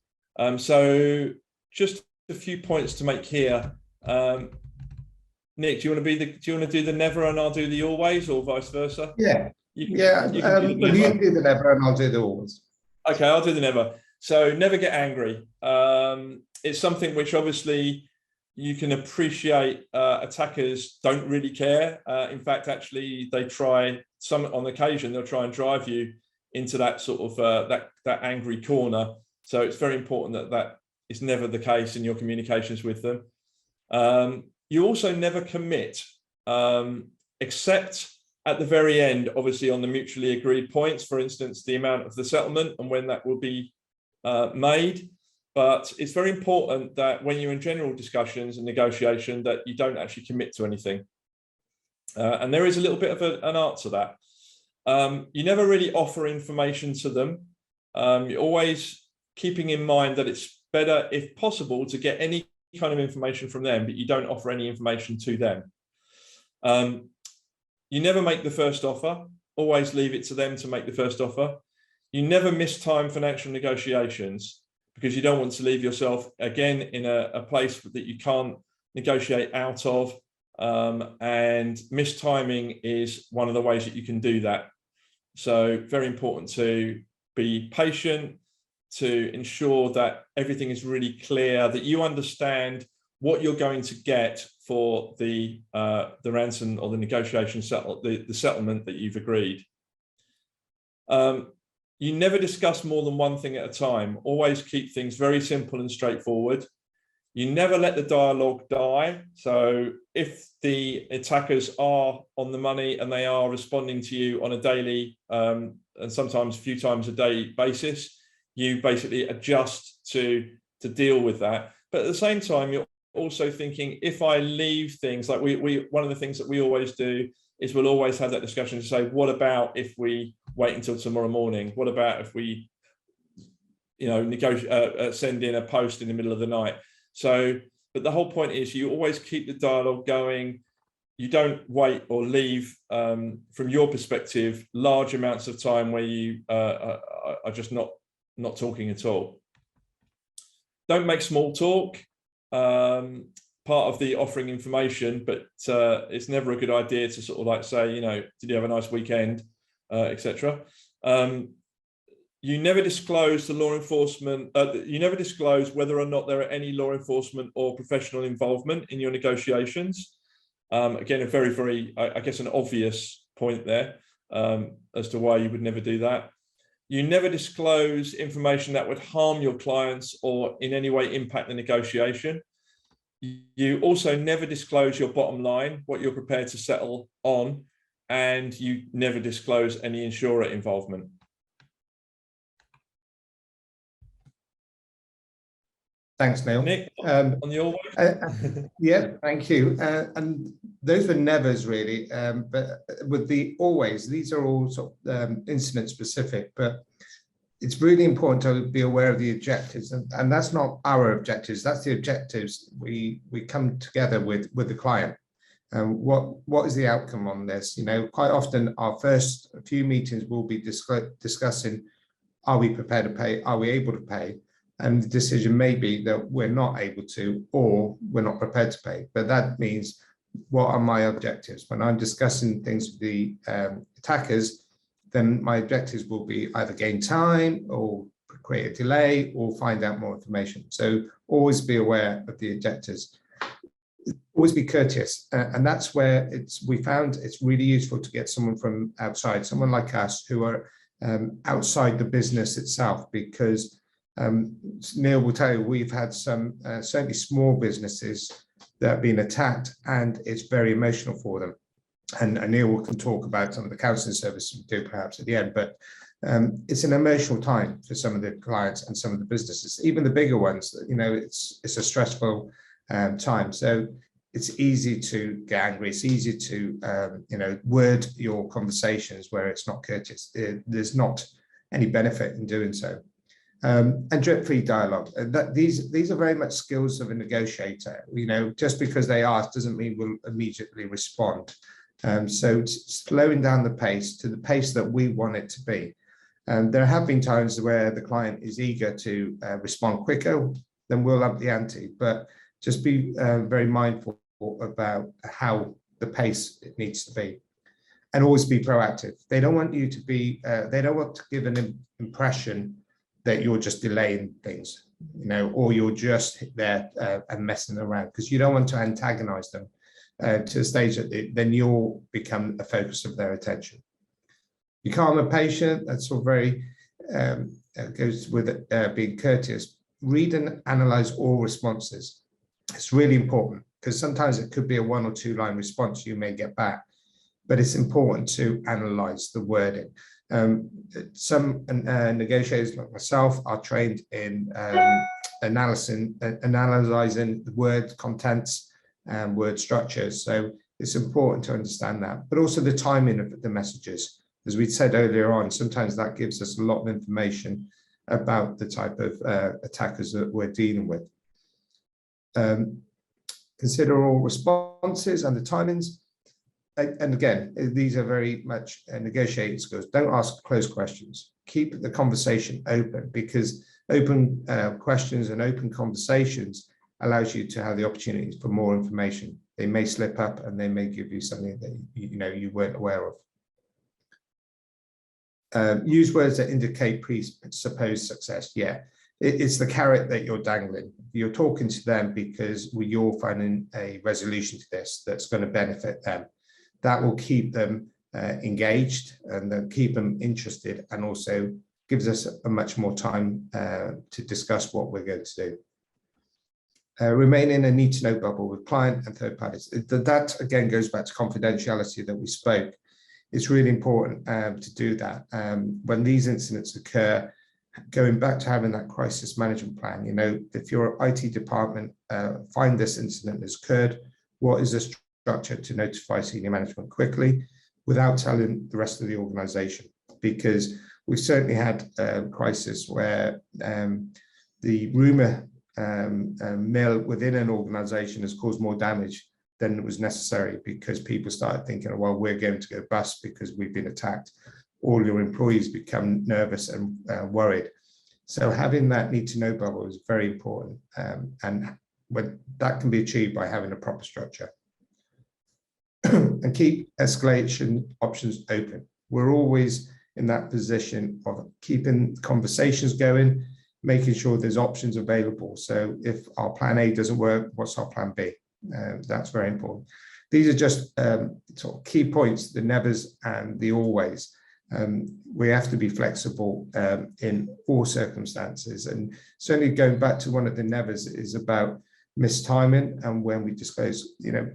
So just a few points to make here. Nick, do you want to do the never and I'll do the always, or vice versa? Yeah. You You do the never and I'll do the always. Okay, I'll do the never. So never get angry. It's something which obviously you can appreciate. Attackers don't really care. In fact, actually, they try, on occasion, they'll try and drive you into that sort of that angry corner. So it's very important that that is never the case in your communications with them. You also never commit, except at the very end, obviously on the mutually agreed points, for instance, the amount of the settlement and when that will be made. But it's very important that when you're in general discussions and negotiation, that you don't actually commit to anything. And there is a little bit of an art to that. You never really offer information to them. You're always keeping in mind that it's better, if possible, to get any kind of information from them, but you don't offer any information to them. You never make the first offer. Always leave it to them to make the first offer. You never miss time financial negotiations, because you don't want to leave yourself again in a place that you can't negotiate out of. And mistiming is one of the ways that you can do that. So very important to be patient, to ensure that everything is really clear, that you understand what you're going to get for the ransom or the negotiation the settlement that you've agreed. You never discuss more than one thing at a time. Always keep things very simple and straightforward. You never let the dialogue die. So if the attackers are on the money and they are responding to you on a daily and sometimes a few times a day basis, you basically adjust to deal with that. But at the same time, you're also thinking, if I leave things, like one of the things that we always do is we'll always have that discussion to say, what about if we wait until tomorrow morning? What about if we, send in a post in the middle of the night? So, but the whole point is you always keep the dialogue going. You don't wait or leave, from your perspective, large amounts of time where you are just not talking at all. Don't make small talk. Part of the offering information, but it's never a good idea to sort of like say, did you have a nice weekend, etc. You never disclose to law enforcement, you never disclose whether or not there are any law enforcement or professional involvement in your negotiations. Again, a very, very, I guess, an obvious point there as to why you would never do that. You never disclose information that would harm your clients or in any way impact the negotiation. You also never disclose your bottom line, what you're prepared to settle on, and you never disclose any insurer involvement. Thanks, Neil. Nick, on the always. Yeah, thank you. And those were nevers really, but with the always, these are all sort of incident specific, but it's really important to be aware of the objectives, and that's not our objectives, that's the objectives we come together with the client. And what is the outcome on this? Quite often our first few meetings will be discussing, are we prepared to pay? Are we able to pay? And the decision may be that we're not able to, or we're not prepared to pay. But that means, what are my objectives? When I'm discussing things with the attackers, then my objectives will be either gain time or create a delay or find out more information. So always be aware of the objectives. Always be courteous. And that's where we found it's really useful to get someone from outside, someone like us who are outside the business itself, because Neil will tell you, we've had some certainly small businesses that have been attacked, and it's very emotional for them. And Neil can talk about some of the counselling services we do perhaps at the end, but it's an emotional time for some of the clients and some of the businesses, even the bigger ones. It's a stressful time. So it's easy to get angry. It's easy to word your conversations where it's not courteous. There's not any benefit in doing so. And drip-free dialogue. These are very much skills of a negotiator. Just because they ask doesn't mean we'll immediately respond. So slowing down the pace to the pace that we want it to be. There have been times where the client is eager to respond quicker, then we'll up the ante, but just be very mindful about how the pace it needs to be, and always be proactive. They don't want you to be, they don't want to give an impression that you're just delaying things, you know, or you're just there and messing around, because you don't want to antagonize them to the stage that then you'll become a focus of their attention. You calm a patient, that's all very, goes with being courteous. Read and analyze all responses. It's really important, because sometimes it could be a 1 or 2 line response you may get back, but it's important to analyze the wording. Some negotiators like myself are trained in analyzing the word contents and word structures. So it's important to understand that, but also the timing of the messages. As we said earlier on, sometimes that gives us a lot of information about the type of attackers that we're dealing with. Consider all responses and the timings. And again, these are very much negotiating skills. Don't ask closed questions. Keep the conversation open, because open questions and open conversations allows you to have the opportunities for more information. They may slip up and they may give you something that you weren't aware of. Use words that indicate presupposed success. Yeah, it's the carrot that you're dangling. You're talking to them because you're finding a resolution to this that's going to benefit them. That will keep them engaged and then keep them interested, and also gives us a much more time to discuss what we're going to do. Remain in a need to know bubble with client and third parties. That again goes back to confidentiality that we spoke. It's really important to do that. When these incidents occur, going back to having that crisis management plan, you know, if your IT department find this incident has occurred, what is the structure to notify senior management quickly without telling the rest of the organization? Because we've certainly had a crisis where the rumor mill within an organization has caused more damage than was necessary, because people started thinking, well, we're going to go bust because we've been attacked. All your employees become nervous and worried. So having that need to know bubble is very important, and that can be achieved by having a proper structure. And keep escalation options open. We're always in that position of keeping conversations going, making sure there's options available. So if our plan A doesn't work, what's our plan B? That's very important. These are just sort of key points, the nevers and the always. We have to be flexible in all circumstances. And certainly going back to one of the nevers is about mistiming, and when we disclose, you know,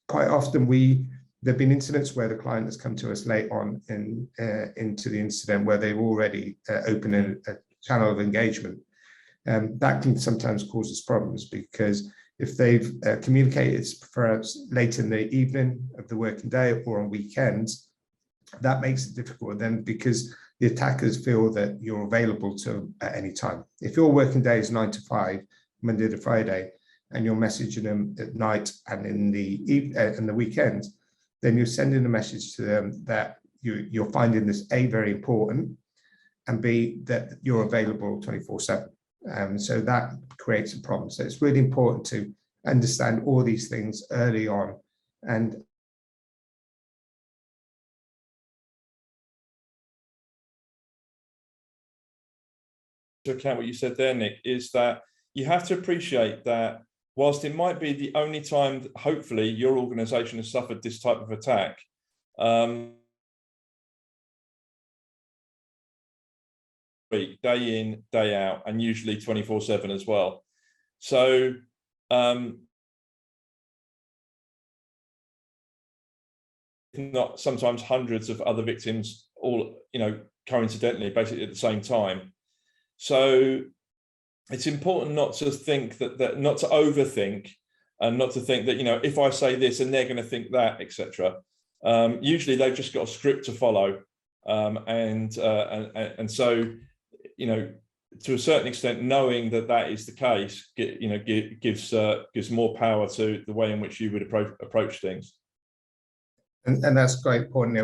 quite often there've been incidents where the client has come to us late on into the incident where they've already opened a channel of engagement. That can sometimes cause us problems, because if they've communicated perhaps late in the evening of the working day or on weekends, that makes it difficult then, because the attackers feel that you're available to at any time. If your working day is 9 to 5, Monday to Friday, and you're messaging them at night and in the weekends, then you're sending a message to them that you're finding this A, very important, and B, that you're available 24/7. So that creates a problem. So it's really important to understand all these things early on. And to account what you said there, Nick, is that you have to appreciate that whilst it might be the only time that hopefully your organization has suffered this type of attack, day in, day out, and usually 24/7 as well. So not sometimes hundreds of other victims, all, you know, coincidentally, basically at the same time. So it's important not to think that not to overthink, and not to think that, you know, if I say this and they're going to think that, etc. Usually they've just got a script to follow, and so, you know, to a certain extent, knowing that that is the case, gives more power to the way in which you would approach things. And that's a great point.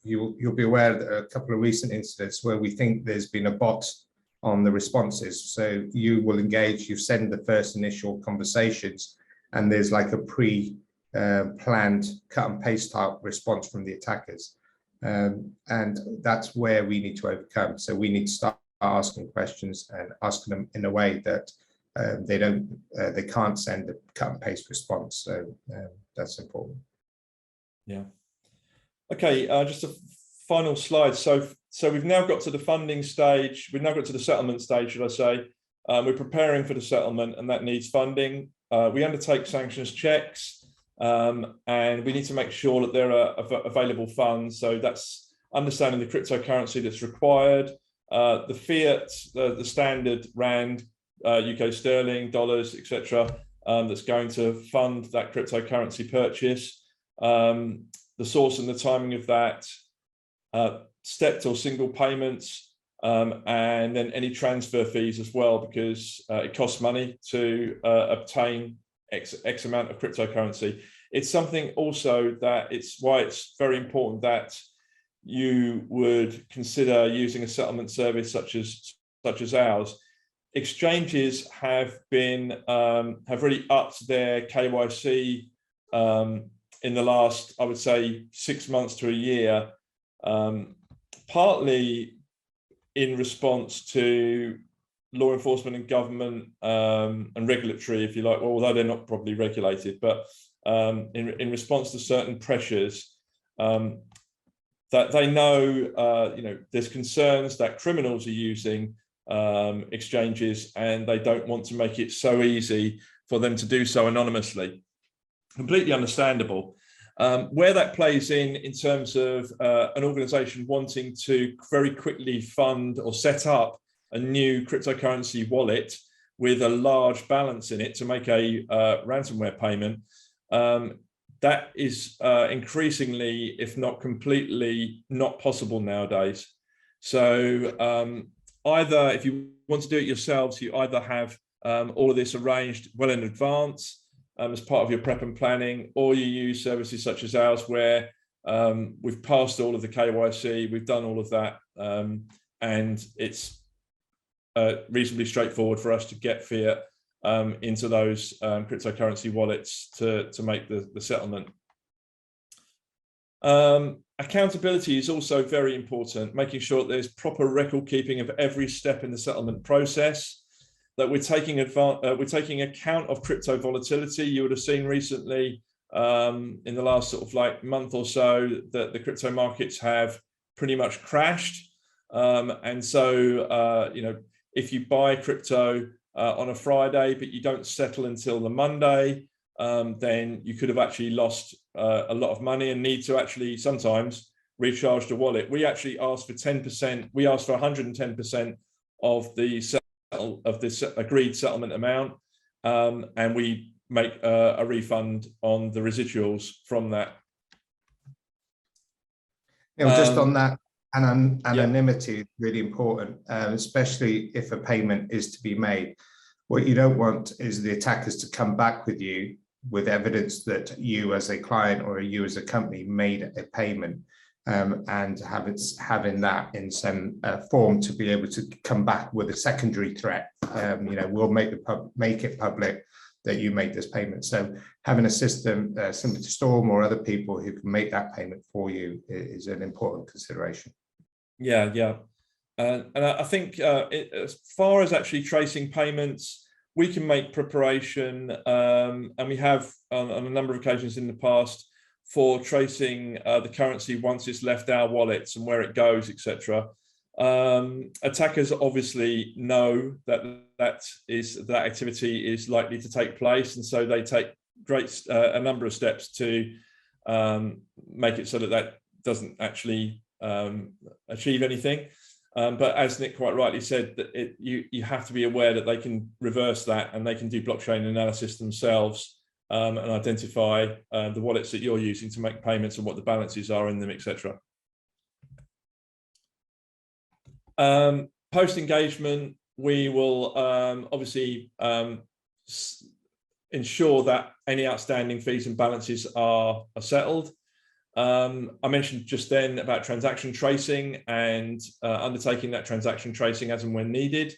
You'll be aware that a couple of recent incidents where we think there's been a bot on the responses. So you will engage, you send the first initial conversations, and there's like a pre-planned cut and paste type response from the attackers. And that's where we need to overcome. So we need to start asking questions and asking them in a way that they can't send a cut and paste response. So that's important. Yeah. Okay, just a final slide. So we've now got to the funding stage. We've now got to the settlement stage, should I say. We're preparing for the settlement, and that needs funding. We undertake sanctions checks, and we need to make sure that there are available funds. So that's understanding the cryptocurrency that's required, the fiat, the standard rand, UK sterling, dollars, etc., that's going to fund that cryptocurrency purchase. The source and the timing of that, stepped or single payments, and then any transfer fees as well, because it costs money to obtain X amount of cryptocurrency. It's something also that it's very important that you would consider using a settlement service such as ours. Exchanges have really upped their KYC in the last, I would say, 6 months to a year, partly in response to law enforcement and government and regulatory, if you like, well, although they're not properly regulated, but in response to certain pressures that they know, there's concerns that criminals are using exchanges, and they don't want to make it so easy for them to do so anonymously. Completely understandable. Where that plays in terms of an organization wanting to very quickly fund or set up a new cryptocurrency wallet with a large balance in it to make a ransomware payment, that is increasingly, if not completely, not possible nowadays. So either, if you want to do it yourselves, you either have all of this arranged well in advance as part of your prep and planning, or you use services such as ours where we've passed all of the KYC, we've done all of that, and it's reasonably straightforward for us to get fiat into those cryptocurrency wallets to make the settlement. Accountability is also very important, making sure that there's proper record keeping of every step in the settlement process, that we're taking account of crypto volatility. You would have seen recently in the last sort of like month or so that the crypto markets have pretty much crashed. And so, if you buy crypto on a Friday, but you don't settle until the Monday, then you could have actually lost a lot of money and need to actually sometimes recharge the wallet. We actually asked for 10%. We asked for 110% of this agreed settlement amount, and we make a refund on the residuals from that. Just on that, anonymity is really important, especially if a payment is to be made. What you don't want is the attackers to come back with you with evidence that you as a client or you as a company made a payment, and having that in some form to be able to come back with a secondary threat. We'll make it public that you made this payment. So having a system similar to Storm or other people who can make that payment for you is an important consideration. Yeah. And I think as far as actually tracing payments, we can make preparation, and we have on a number of occasions in the past, for tracing the currency once it's left our wallets and where it goes, etc. Attackers obviously know that activity is likely to take place, and so they take a number of steps to make it so that doesn't actually achieve anything. But as Nick quite rightly said, that you have to be aware that they can reverse that, and they can do blockchain analysis themselves, and identify the wallets that you're using to make payments and what the balances are in them, etc. Post engagement, we will obviously ensure that any outstanding fees and balances are settled. I mentioned just then about transaction tracing and undertaking that transaction tracing as and when needed.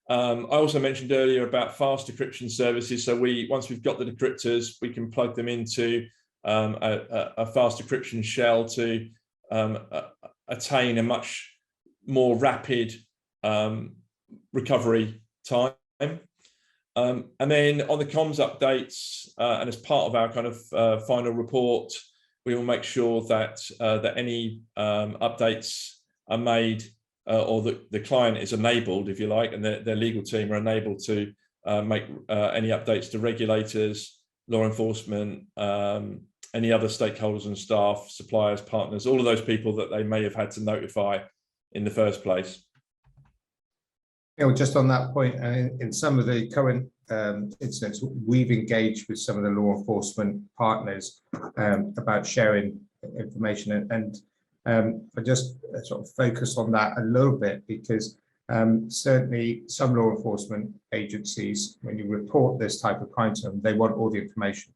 I also mentioned earlier about fast decryption services. So once we've got the decryptors, we can plug them into a fast decryption shell to attain a much more rapid recovery time. And then on the comms updates, and as part of our kind of final report, we will make sure that that any updates are made, or the client is enabled, if you like, and their legal team are enabled to make any updates to regulators, law enforcement, any other stakeholders and staff, suppliers, partners, all of those people that they may have had to notify in the first place. Just on that point, in some of the current incidents, we've engaged with some of the law enforcement partners about sharing information, and I just sort of focus on that a little bit, because certainly some law enforcement agencies, when you report this type of crime to them, they want all the information.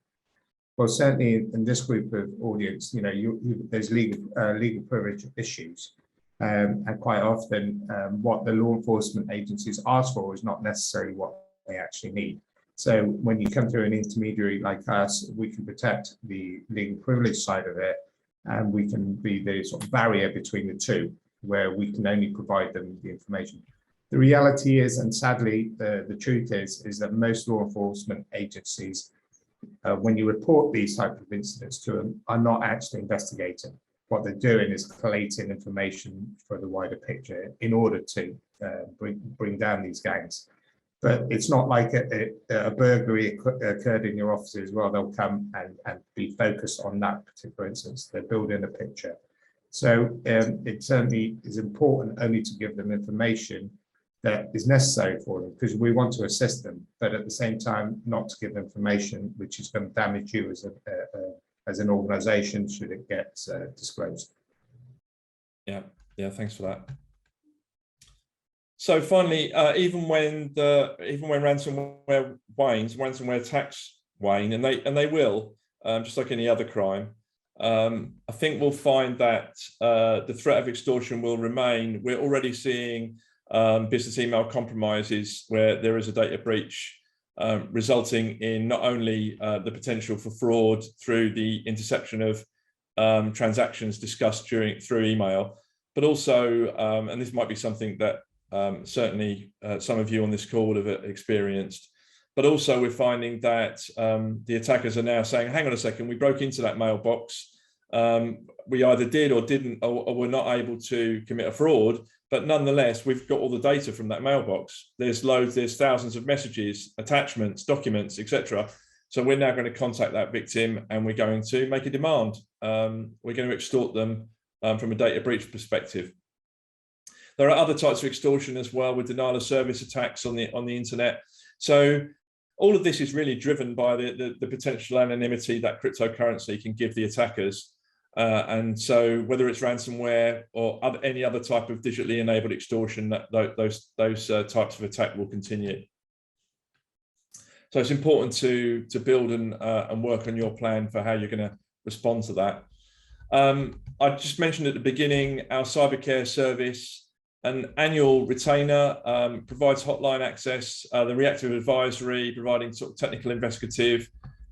Well, certainly in this group of audience, there's legal privilege issues. And quite often what the law enforcement agencies ask for is not necessarily what they actually need. So when you come through an intermediary like us, we can protect the legal privilege side of it, and we can be the sort of barrier between the two, where we can only provide them the information. The reality is, and sadly the truth is that most law enforcement agencies, when you report these type of incidents to them, are not actually investigating. What they're doing is collating information for the wider picture in order to bring down these gangs. But it's not like a burglary occurred in your office as well. They'll come and be focused on that particular instance. They're building a picture. So it certainly is important only to give them information that is necessary for them, because we want to assist them, but at the same time, not to give information which is going to damage you as an organization should it get disclosed. Yeah, thanks for that. So finally, even when ransomware wanes, ransomware attacks wane, and they will, just like any other crime, I think we'll find that the threat of extortion will remain. We're already seeing business email compromises where there is a data breach, resulting in not only the potential for fraud through the interception of transactions discussed through email, but also, and this might be something that certainly some of you on this call would have experienced, but also we're finding that the attackers are now saying, hang on a second, we broke into that mailbox. We either did or didn't, or were not able to commit a fraud, but nonetheless, we've got all the data from that mailbox. There's thousands of messages, attachments, documents, etc. So we're now going to contact that victim and we're going to make a demand. We're going to extort them from a data breach perspective. There are other types of extortion as well, with denial of service attacks on the internet. So all of this is really driven by the potential anonymity that cryptocurrency can give the attackers. And so whether it's ransomware or any other type of digitally enabled extortion, those types of attack will continue. So it's important to build and work on your plan for how you're going to respond to that. I just mentioned at the beginning, our cybercare service, an annual retainer, provides hotline access, the reactive advisory, providing sort of technical investigative,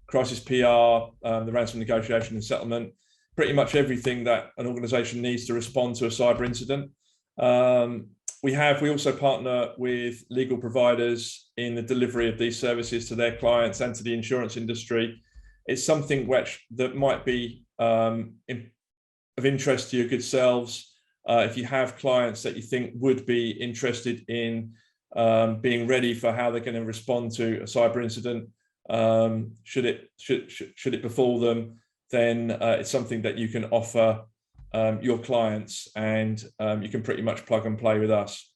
crisis PR, the ransom negotiation and settlement, pretty much everything that an organization needs to respond to a cyber incident. We also partner with legal providers in the delivery of these services to their clients and to the insurance industry. It's something that might be of interest to your good selves. If you have clients that you think would be interested in being ready for how they're going to respond to a cyber incident, should it befall them, then it's something that you can offer your clients, and you can pretty much plug and play with us.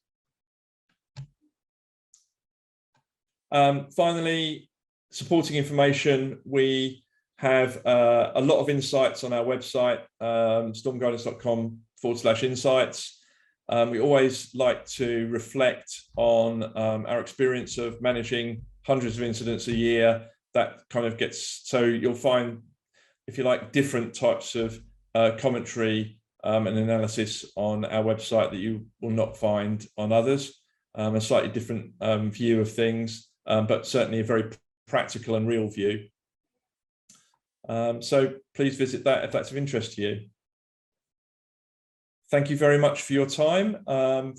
Finally, supporting information. We have a lot of insights on our website, stormguidance.com/insights. We always like to reflect on our experience of managing hundreds of incidents a year. That kind of gets, so you'll find, if you like, different types of commentary and analysis on our website that you will not find on others. A slightly different view of things, but certainly a very practical and real view. So please visit that if that's of interest to you. Thank you very much for your time.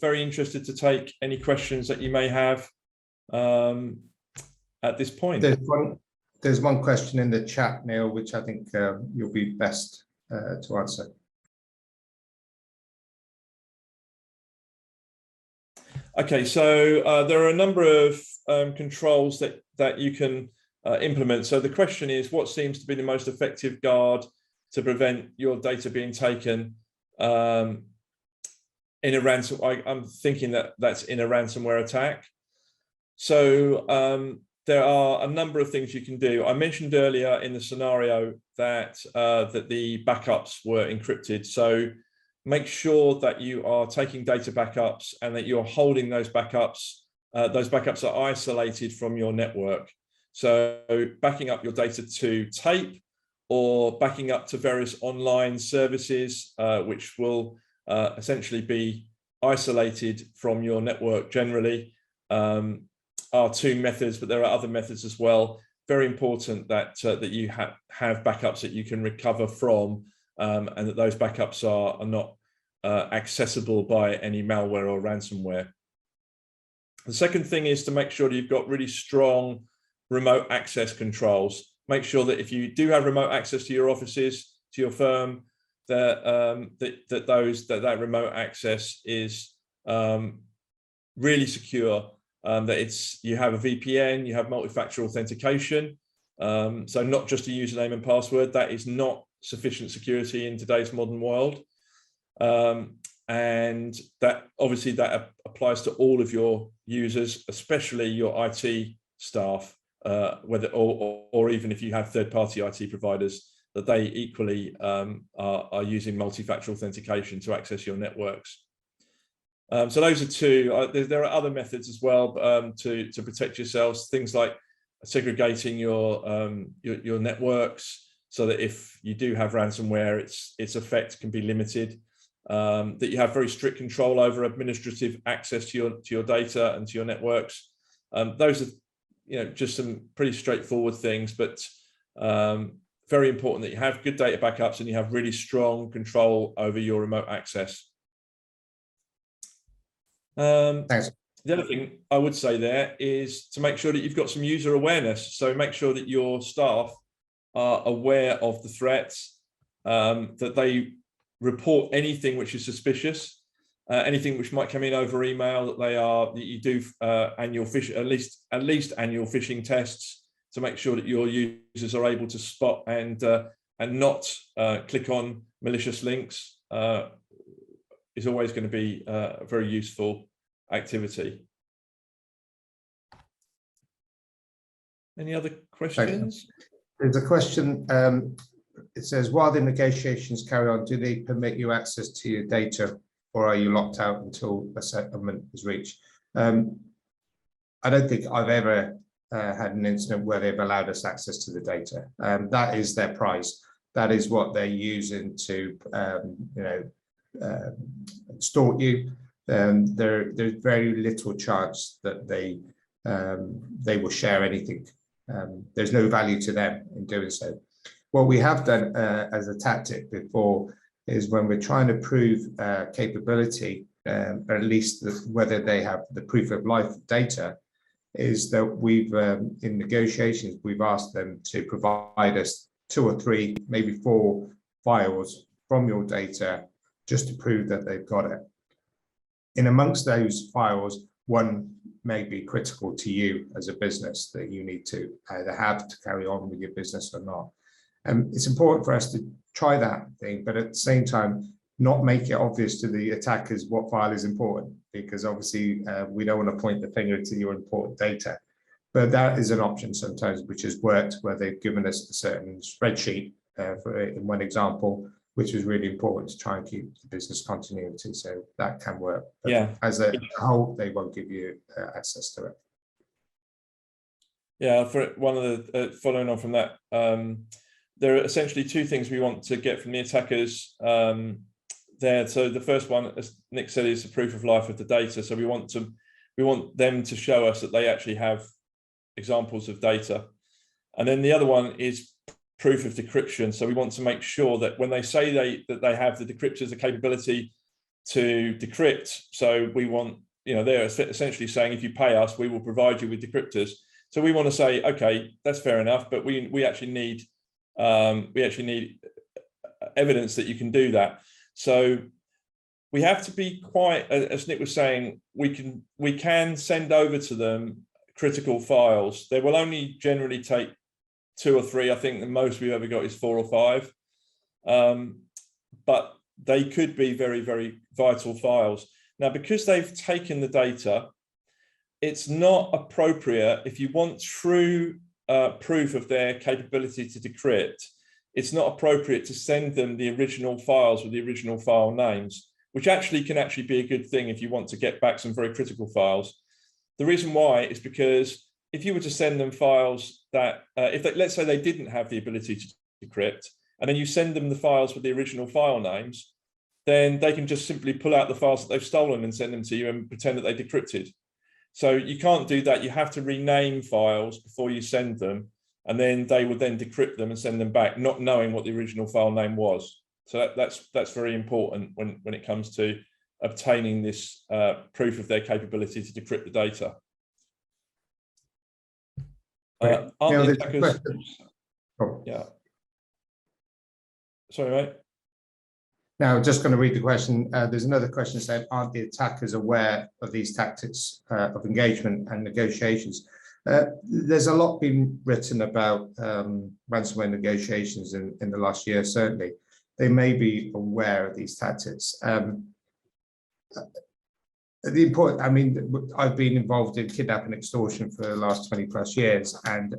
Very interested to take any questions that you may have at this point. There's one question in the chat, Neil, which I think you'll be best to answer. Okay, so there are a number of controls that you can implement. So the question is, what seems to be the most effective guard to prevent your data being taken in a ransom? I'm thinking that that's in a ransomware attack. So there are a number of things you can do. I mentioned earlier in the scenario that that the backups were encrypted. So make sure that you are taking data backups and that you're holding those backups. Those backups are isolated from your network. So backing up your data to tape or backing up to various online services, which will essentially be isolated from your network generally, are two methods, but there are other methods as well. Very important that that you have backups that you can recover from, and that those backups are not accessible by any malware or ransomware. The second thing is to make sure that you've got really strong remote access controls. Make sure that if you do have remote access to your offices, to your firm, that that remote access is really secure. That you have a VPN, you have multi-factor authentication. So not just a username and password. That is not sufficient security in today's modern world. And that obviously that applies to all of your users, especially your IT staff, whether or even if you have third-party IT providers, that they equally are using multi-factor authentication to access your networks. So those are two. There are other methods as well to protect yourselves. Things like segregating your networks so that if you do have ransomware, its effect can be limited. That you have very strict control over administrative access to your data and to your networks. Those are just some pretty straightforward things, but very important that you have good data backups and you have really strong control over your remote access. Thanks. The other thing I would say there is to make sure that you've got some user awareness. So make sure that your staff are aware of the threats, that they report anything which is suspicious, anything which might come in over email, that you do annual at least annual phishing tests to make sure that your users are able to spot and not click on malicious links. Is always going to be a very useful activity. Any other questions? There's a question. It says, while the negotiations carry on, do they permit you access to your data, or are you locked out until a settlement is reached? I don't think I've ever had an incident where they've allowed us access to the data. That is their price. That is what they're using to extort you. There's very little charge that they will share anything. There's no value to them in doing so. What we have done as a tactic before is when we're trying to prove capability, or at least whether they have the proof of life data, is that we've in negotiations we've asked them to provide us 2 or 3, maybe 4 files from your data just to prove that they've got it. In amongst those files, one may be critical to you as a business that you need to either have to carry on with your business or not. It's important for us to try that thing, but at the same time, not make it obvious to the attackers what file is important, because obviously we don't want to point the finger to your important data. But that is an option sometimes which has worked, where they've given us a certain spreadsheet in one example, which was really important to try and keep the business continuity. So that can work. But yeah, as a whole, they won't give you access to it. Yeah, for one of the following on from that, there are essentially two things we want to get from the attackers there. So the first one, as Nick said, is the proof of life of the data. So we want them to show us that they actually have examples of data. And then the other one is proof of decryption. So we want to make sure that when they say that they have the decryptors, the capability to decrypt. So we want, they're essentially saying, if you pay us, we will provide you with decryptors. So we want to say, okay, that's fair enough, but we actually need evidence that you can do that. So we have to be quite, as Nick was saying, we can send over to them critical files. They will only generally take 2 or 3. I think the most we've ever got is 4 or 5. But they could be very, very vital files. Now, because they've taken the data, it's not appropriate, if you want true proof of their capability to decrypt, it's not appropriate to send them the original files with the original file names, which can actually be a good thing if you want to get back some very critical files. The reason why is because if you were to send them files that, let's say they didn't have the ability to decrypt, and then you send them the files with the original file names, then they can just simply pull out the files that they've stolen and send them to you and pretend that they decrypted. So you can't do that. You have to rename files before you send them, and then they would then decrypt them and send them back, not knowing what the original file name was. So that's very important when it comes to obtaining this proof of their capability to decrypt the data. Yeah. Sorry, mate. Now, just going to read the question. There's another question saying, aren't the attackers aware of these tactics of engagement and negotiations? There's a lot been written about ransomware negotiations in the last year, certainly. They may be aware of these tactics. I've been involved in kidnapping and extortion for the last 20+ years, and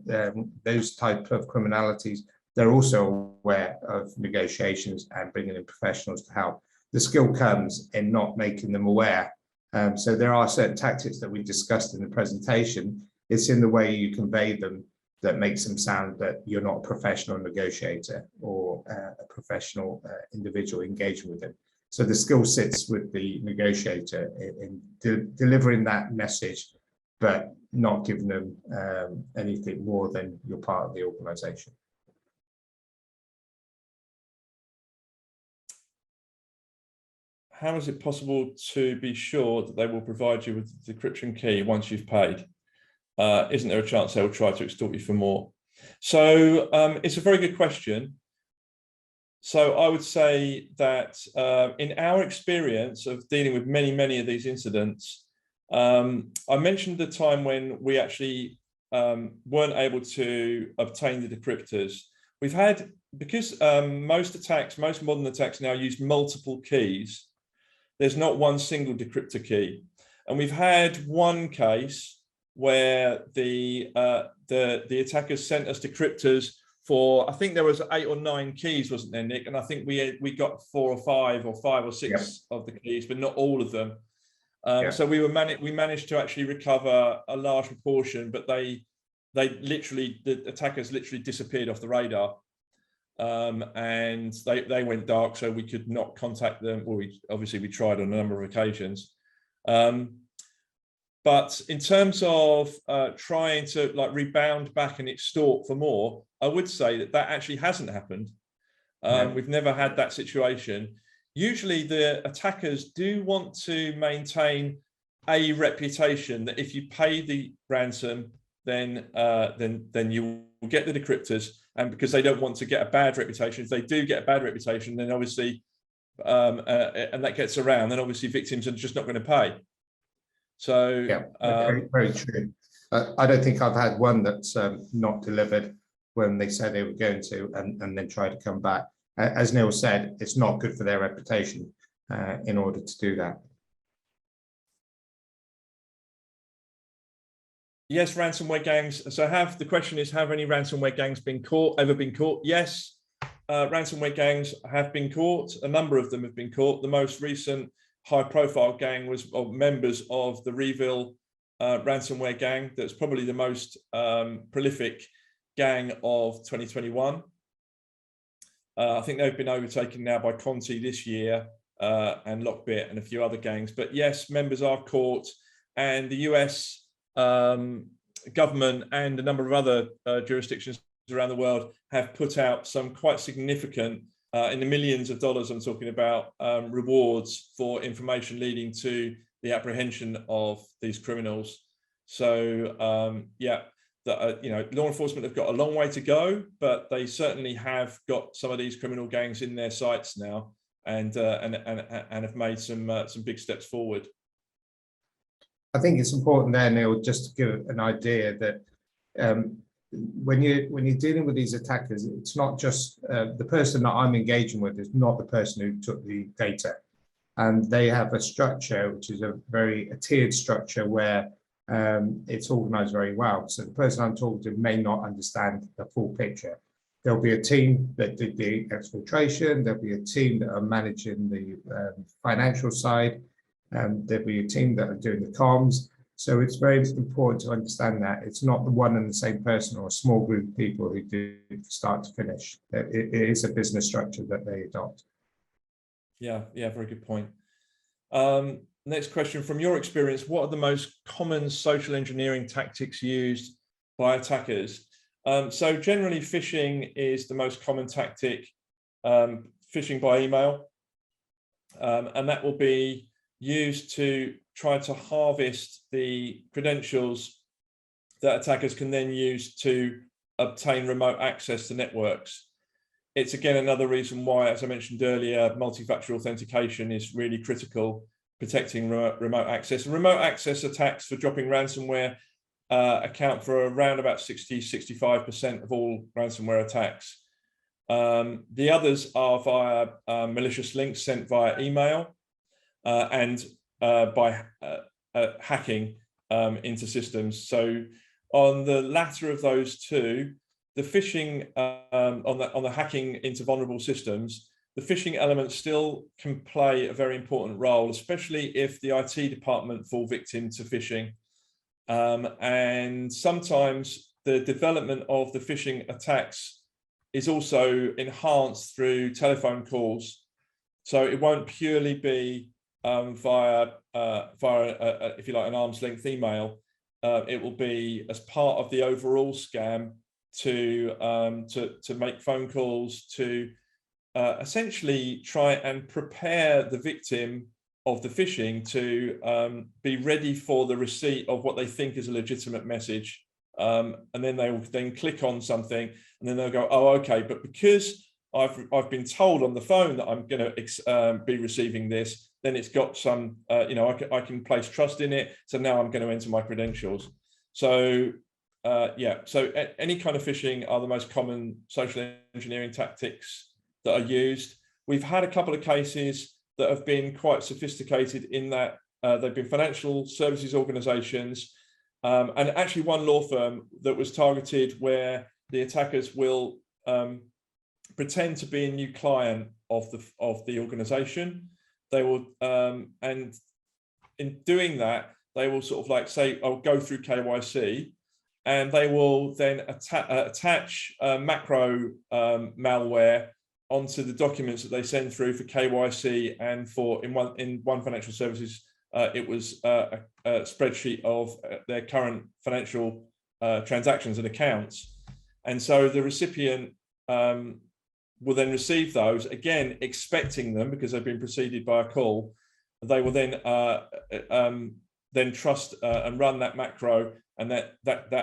those type of criminalities, they're also aware of negotiations and bringing in professionals to help. The skill comes in not making them aware. So there are certain tactics that we discussed in the presentation. It's in the way you convey them that makes them sound that you're not a professional negotiator or a professional individual engaging with them. So the skill sits with the negotiator in delivering that message, but not giving them anything more than you're part of the organization. How is it possible to be sure that they will provide you with the decryption key once you've paid? Isn't there a chance they will try to extort you for more? So it's a very good question. So I would say that in our experience of dealing with many of these incidents, I mentioned the time when we actually weren't able to obtain the decryptors. We've had, because most modern attacks now use multiple keys, there's not one single decryptor key. And we've had one case where the attackers sent us decryptors for, I think there was 8 or 9 keys, wasn't there, Nick? And I think we got 4 or 5 or 5 or 6 of the keys, but not all of them. So we managed to actually recover a large proportion, but the attackers literally disappeared off the radar. And they went dark, so we could not contact them. Well, we tried on a number of occasions. But in terms of trying to rebound back and extort for more, I would say that actually hasn't happened. We've never had that situation. Usually the attackers do want to maintain a reputation that if you pay the ransom, then you will get the decryptors, and because they don't want to get a bad reputation. If they do get a bad reputation, then obviously, and that gets around, then obviously victims are just not going to pay. So very true. I don't think I've had one that's not delivered when they said they were going to, and then try to come back. As Neil said, it's not good for their reputation in order to do that. Yes, ransomware gangs. So the question is, have any ransomware gangs ever been caught? Yes, ransomware gangs have been caught. A number of them have been caught. The most recent high-profile gang was members of the Reville ransomware gang. That's probably the most prolific gang of 2021. I think they've been overtaken now by Conti this year, and Lockbit and a few other gangs. But yes, members are caught, and the US government and a number of other jurisdictions around the world have put out some quite significant, in the millions of dollars I'm talking about, rewards for information leading to the apprehension of these criminals. So yeah, law enforcement have got a long way to go, but they certainly have got some of these criminal gangs in their sights now, and have made some big steps forward. I think it's important there, Neil, just to give an idea that when you're dealing with these attackers, it's not just the person that I'm engaging with is not the person who took the data, and they have a structure which is a tiered structure where it's organized very well. So the person I'm talking to may not understand the full picture. There'll be a team that did the exfiltration. There'll be a team that are managing the financial side. There'll be a team that are doing the comms. So it's very important to understand that it's not the one and the same person or a small group of people who do start to finish. It is a business structure that they adopt. Yeah, very good point. Next question, from your experience, what are the most common social engineering tactics used by attackers? So generally phishing is the most common tactic, phishing by email, and that will be used to try to harvest the credentials that attackers can then use to obtain remote access to networks. It's again another reason why, as I mentioned earlier, multi-factor authentication is really critical, protecting remote access. Remote access attacks for dropping ransomware account for around about 60–65% of all ransomware attacks. The others are via malicious links sent via email, and by hacking into systems. So on the latter of those two, the phishing on the hacking into vulnerable systems, the phishing element still can play a very important role, especially if the IT department fall victim to phishing. And sometimes the development of the phishing attacks is also enhanced through telephone calls. So it won't purely be via if you like, an arm's length email. It will be as part of the overall scam to make phone calls to essentially try and prepare the victim of the phishing to be ready for the receipt of what they think is a legitimate message, and then they will then click on something, and then they'll go, oh, okay, but because I've been told on the phone that I'm going to be receiving this, then it's got some, I can place trust in it. So now I'm going to enter my credentials. So yeah, so any kind of phishing are the most common social engineering tactics that are used. We've had a couple of cases that have been quite sophisticated in that they've been financial services organizations, and actually one law firm that was targeted where the attackers will pretend to be a new client of the organization. They will, and in doing that, they will sort of like say, "I'll go through KYC," and they will then attach macro malware onto the documents that they send through for KYC. And for in one financial services, it was a spreadsheet of their current financial transactions and accounts. And so the recipient will then receive those, again, expecting them because they've been preceded by a call. They will then trust and run that macro, and that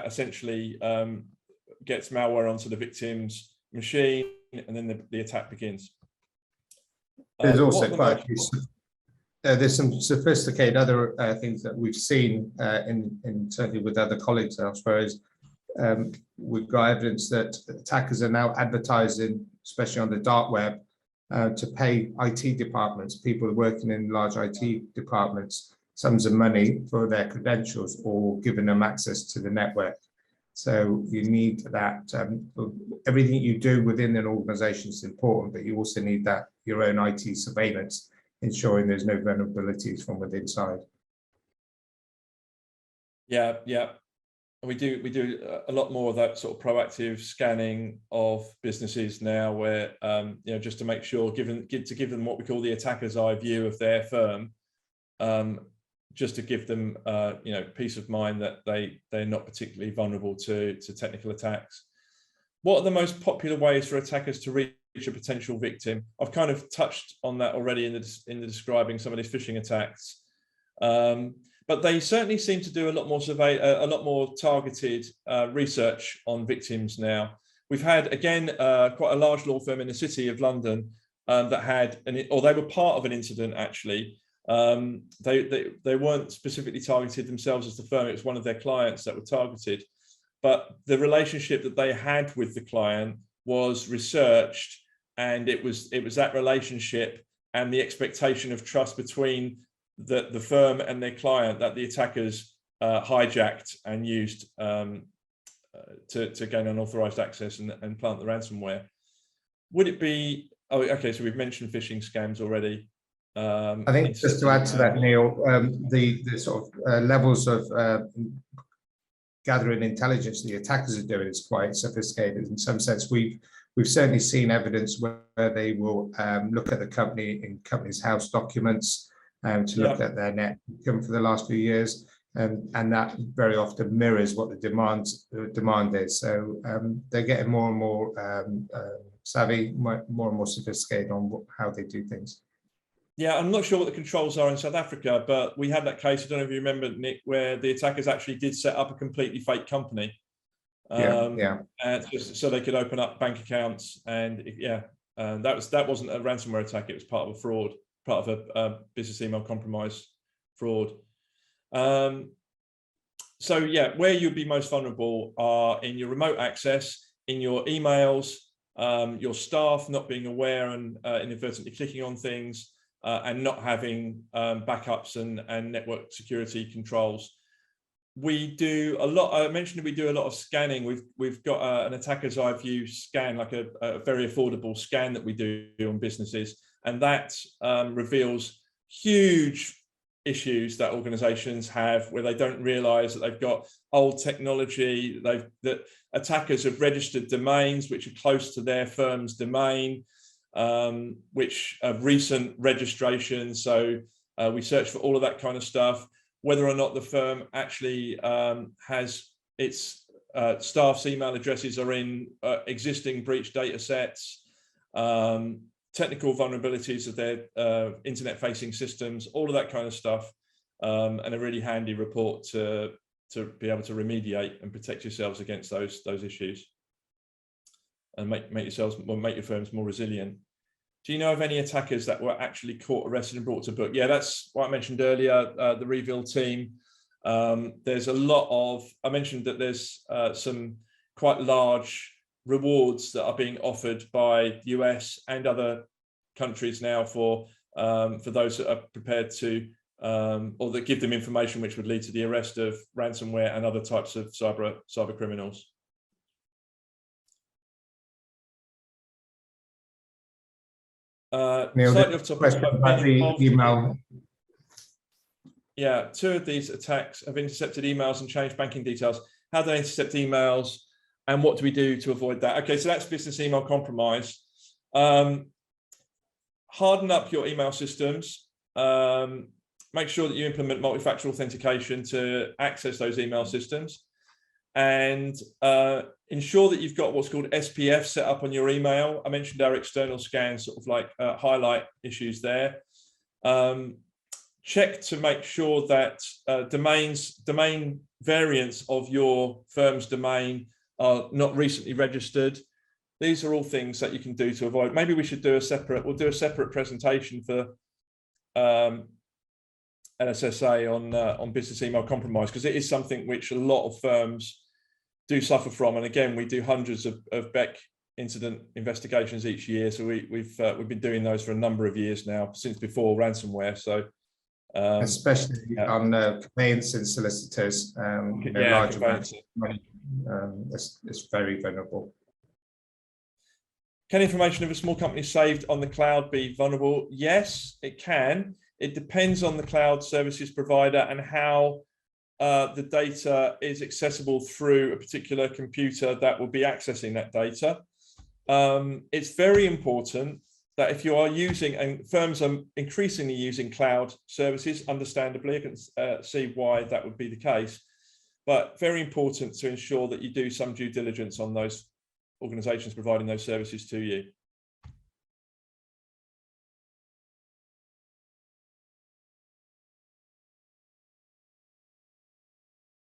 essentially gets malware onto the victim's machine, and then the attack begins. There's also there's some sophisticated other things that we've seen in certainly with other colleagues elsewhere. Is we've got evidence that attackers are now advertising, especially on the dark web, to pay IT departments, people working in large IT departments, sums of money for their credentials or giving them access to the network. So you need that. Everything you do within an organization is important, but you also need that your own IT surveillance, ensuring there's no vulnerabilities from within inside. Yeah. we do a lot more of that sort of proactive scanning of businesses now, where just to make sure, give them what we call the attacker's eye view of their firm, just to give them peace of mind that they're not particularly vulnerable to technical attacks. What are the most popular ways for attackers to reach a potential victim? I've kind of touched on that already in the describing some of these phishing attacks. But they certainly seem to do a lot more targeted research on victims now. We've had, again, quite a large law firm in the City of London that had, they were part of an incident actually. They weren't specifically targeted themselves as the firm, it was one of their clients that were targeted. But the relationship that they had with the client was researched, and it was that relationship and the expectation of trust between the firm and their client that the attackers hijacked and used to gain unauthorized access and plant the ransomware. Would it be, okay, so we've mentioned phishing scams already. I think just to add to that, Neil, the sort of levels of gathering intelligence the attackers are doing is quite sophisticated. In some sense, we've certainly seen evidence where they will look at the company's house documents to look at their net income for the last few years, and that very often mirrors what the demand is. So they're getting more and more savvy, more and more sophisticated on how they do things. Yeah, I'm not sure what the controls are in South Africa, but we had that case, I don't know if you remember, Nick, where the attackers actually did set up a completely fake company. So they could open up bank accounts, and that wasn't a ransomware attack, it was part of a fraud, part of a business email compromise fraud. So yeah, where you'd be most vulnerable are in your remote access, in your emails, your staff not being aware and inadvertently clicking on things, and not having backups and network security controls. We do a lot. I mentioned we do a lot of scanning. We've got an attacker's eye view scan, like a very affordable scan that we do on businesses, and that reveals huge issues that organizations have where they don't realize that they've got old technology. That attackers have registered domains which are close to their firm's domain, which have recent registration. So we search for all of that kind of stuff, whether or not the firm actually has its staff's email addresses are in existing breach data sets, technical vulnerabilities of their internet facing systems, all of that kind of stuff, and a really handy report to be able to remediate and protect yourselves against those issues and make your firms more resilient. Do you know of any attackers that were actually caught, arrested, and brought to book? Yeah, that's what I mentioned earlier, the Reveal team. There's a lot of, I mentioned that there's some quite large rewards that are being offered by the US and other countries now for those that are prepared to, or that give them information which would lead to the arrest of ransomware and other types of cyber criminals. Neil, slightly off topic, about the email. Yeah, 2 of these attacks have intercepted emails and changed banking details. How do they intercept emails, and what do we do to avoid that? Okay, so that's business email compromise. Harden up your email systems. Make sure that you implement multi-factor authentication to access those email systems, and ensure that you've got what's called SPF set up on your email. I mentioned our external scans sort of like highlight issues there. Check to make sure that domain variants of your firm's domain are not recently registered. These are all things that you can do to avoid. Maybe we should do we'll do a separate presentation for NSSA on business email compromise, because it is something which a lot of firms do suffer from. And again, we do hundreds of BEC incident investigations each year. So we've been doing those for a number of years now, since before ransomware. So especially on conveyancing solicitors, large amounts of money, it's very vulnerable. Can information of a small company saved on the cloud be vulnerable? Yes, it can. It depends on the cloud services provider and how the data is accessible through a particular computer that will be accessing that data. It's very important that if you are using, and firms are increasingly using cloud services, understandably, I can see why that would be the case, but very important to ensure that you do some due diligence on those organizations providing those services to you.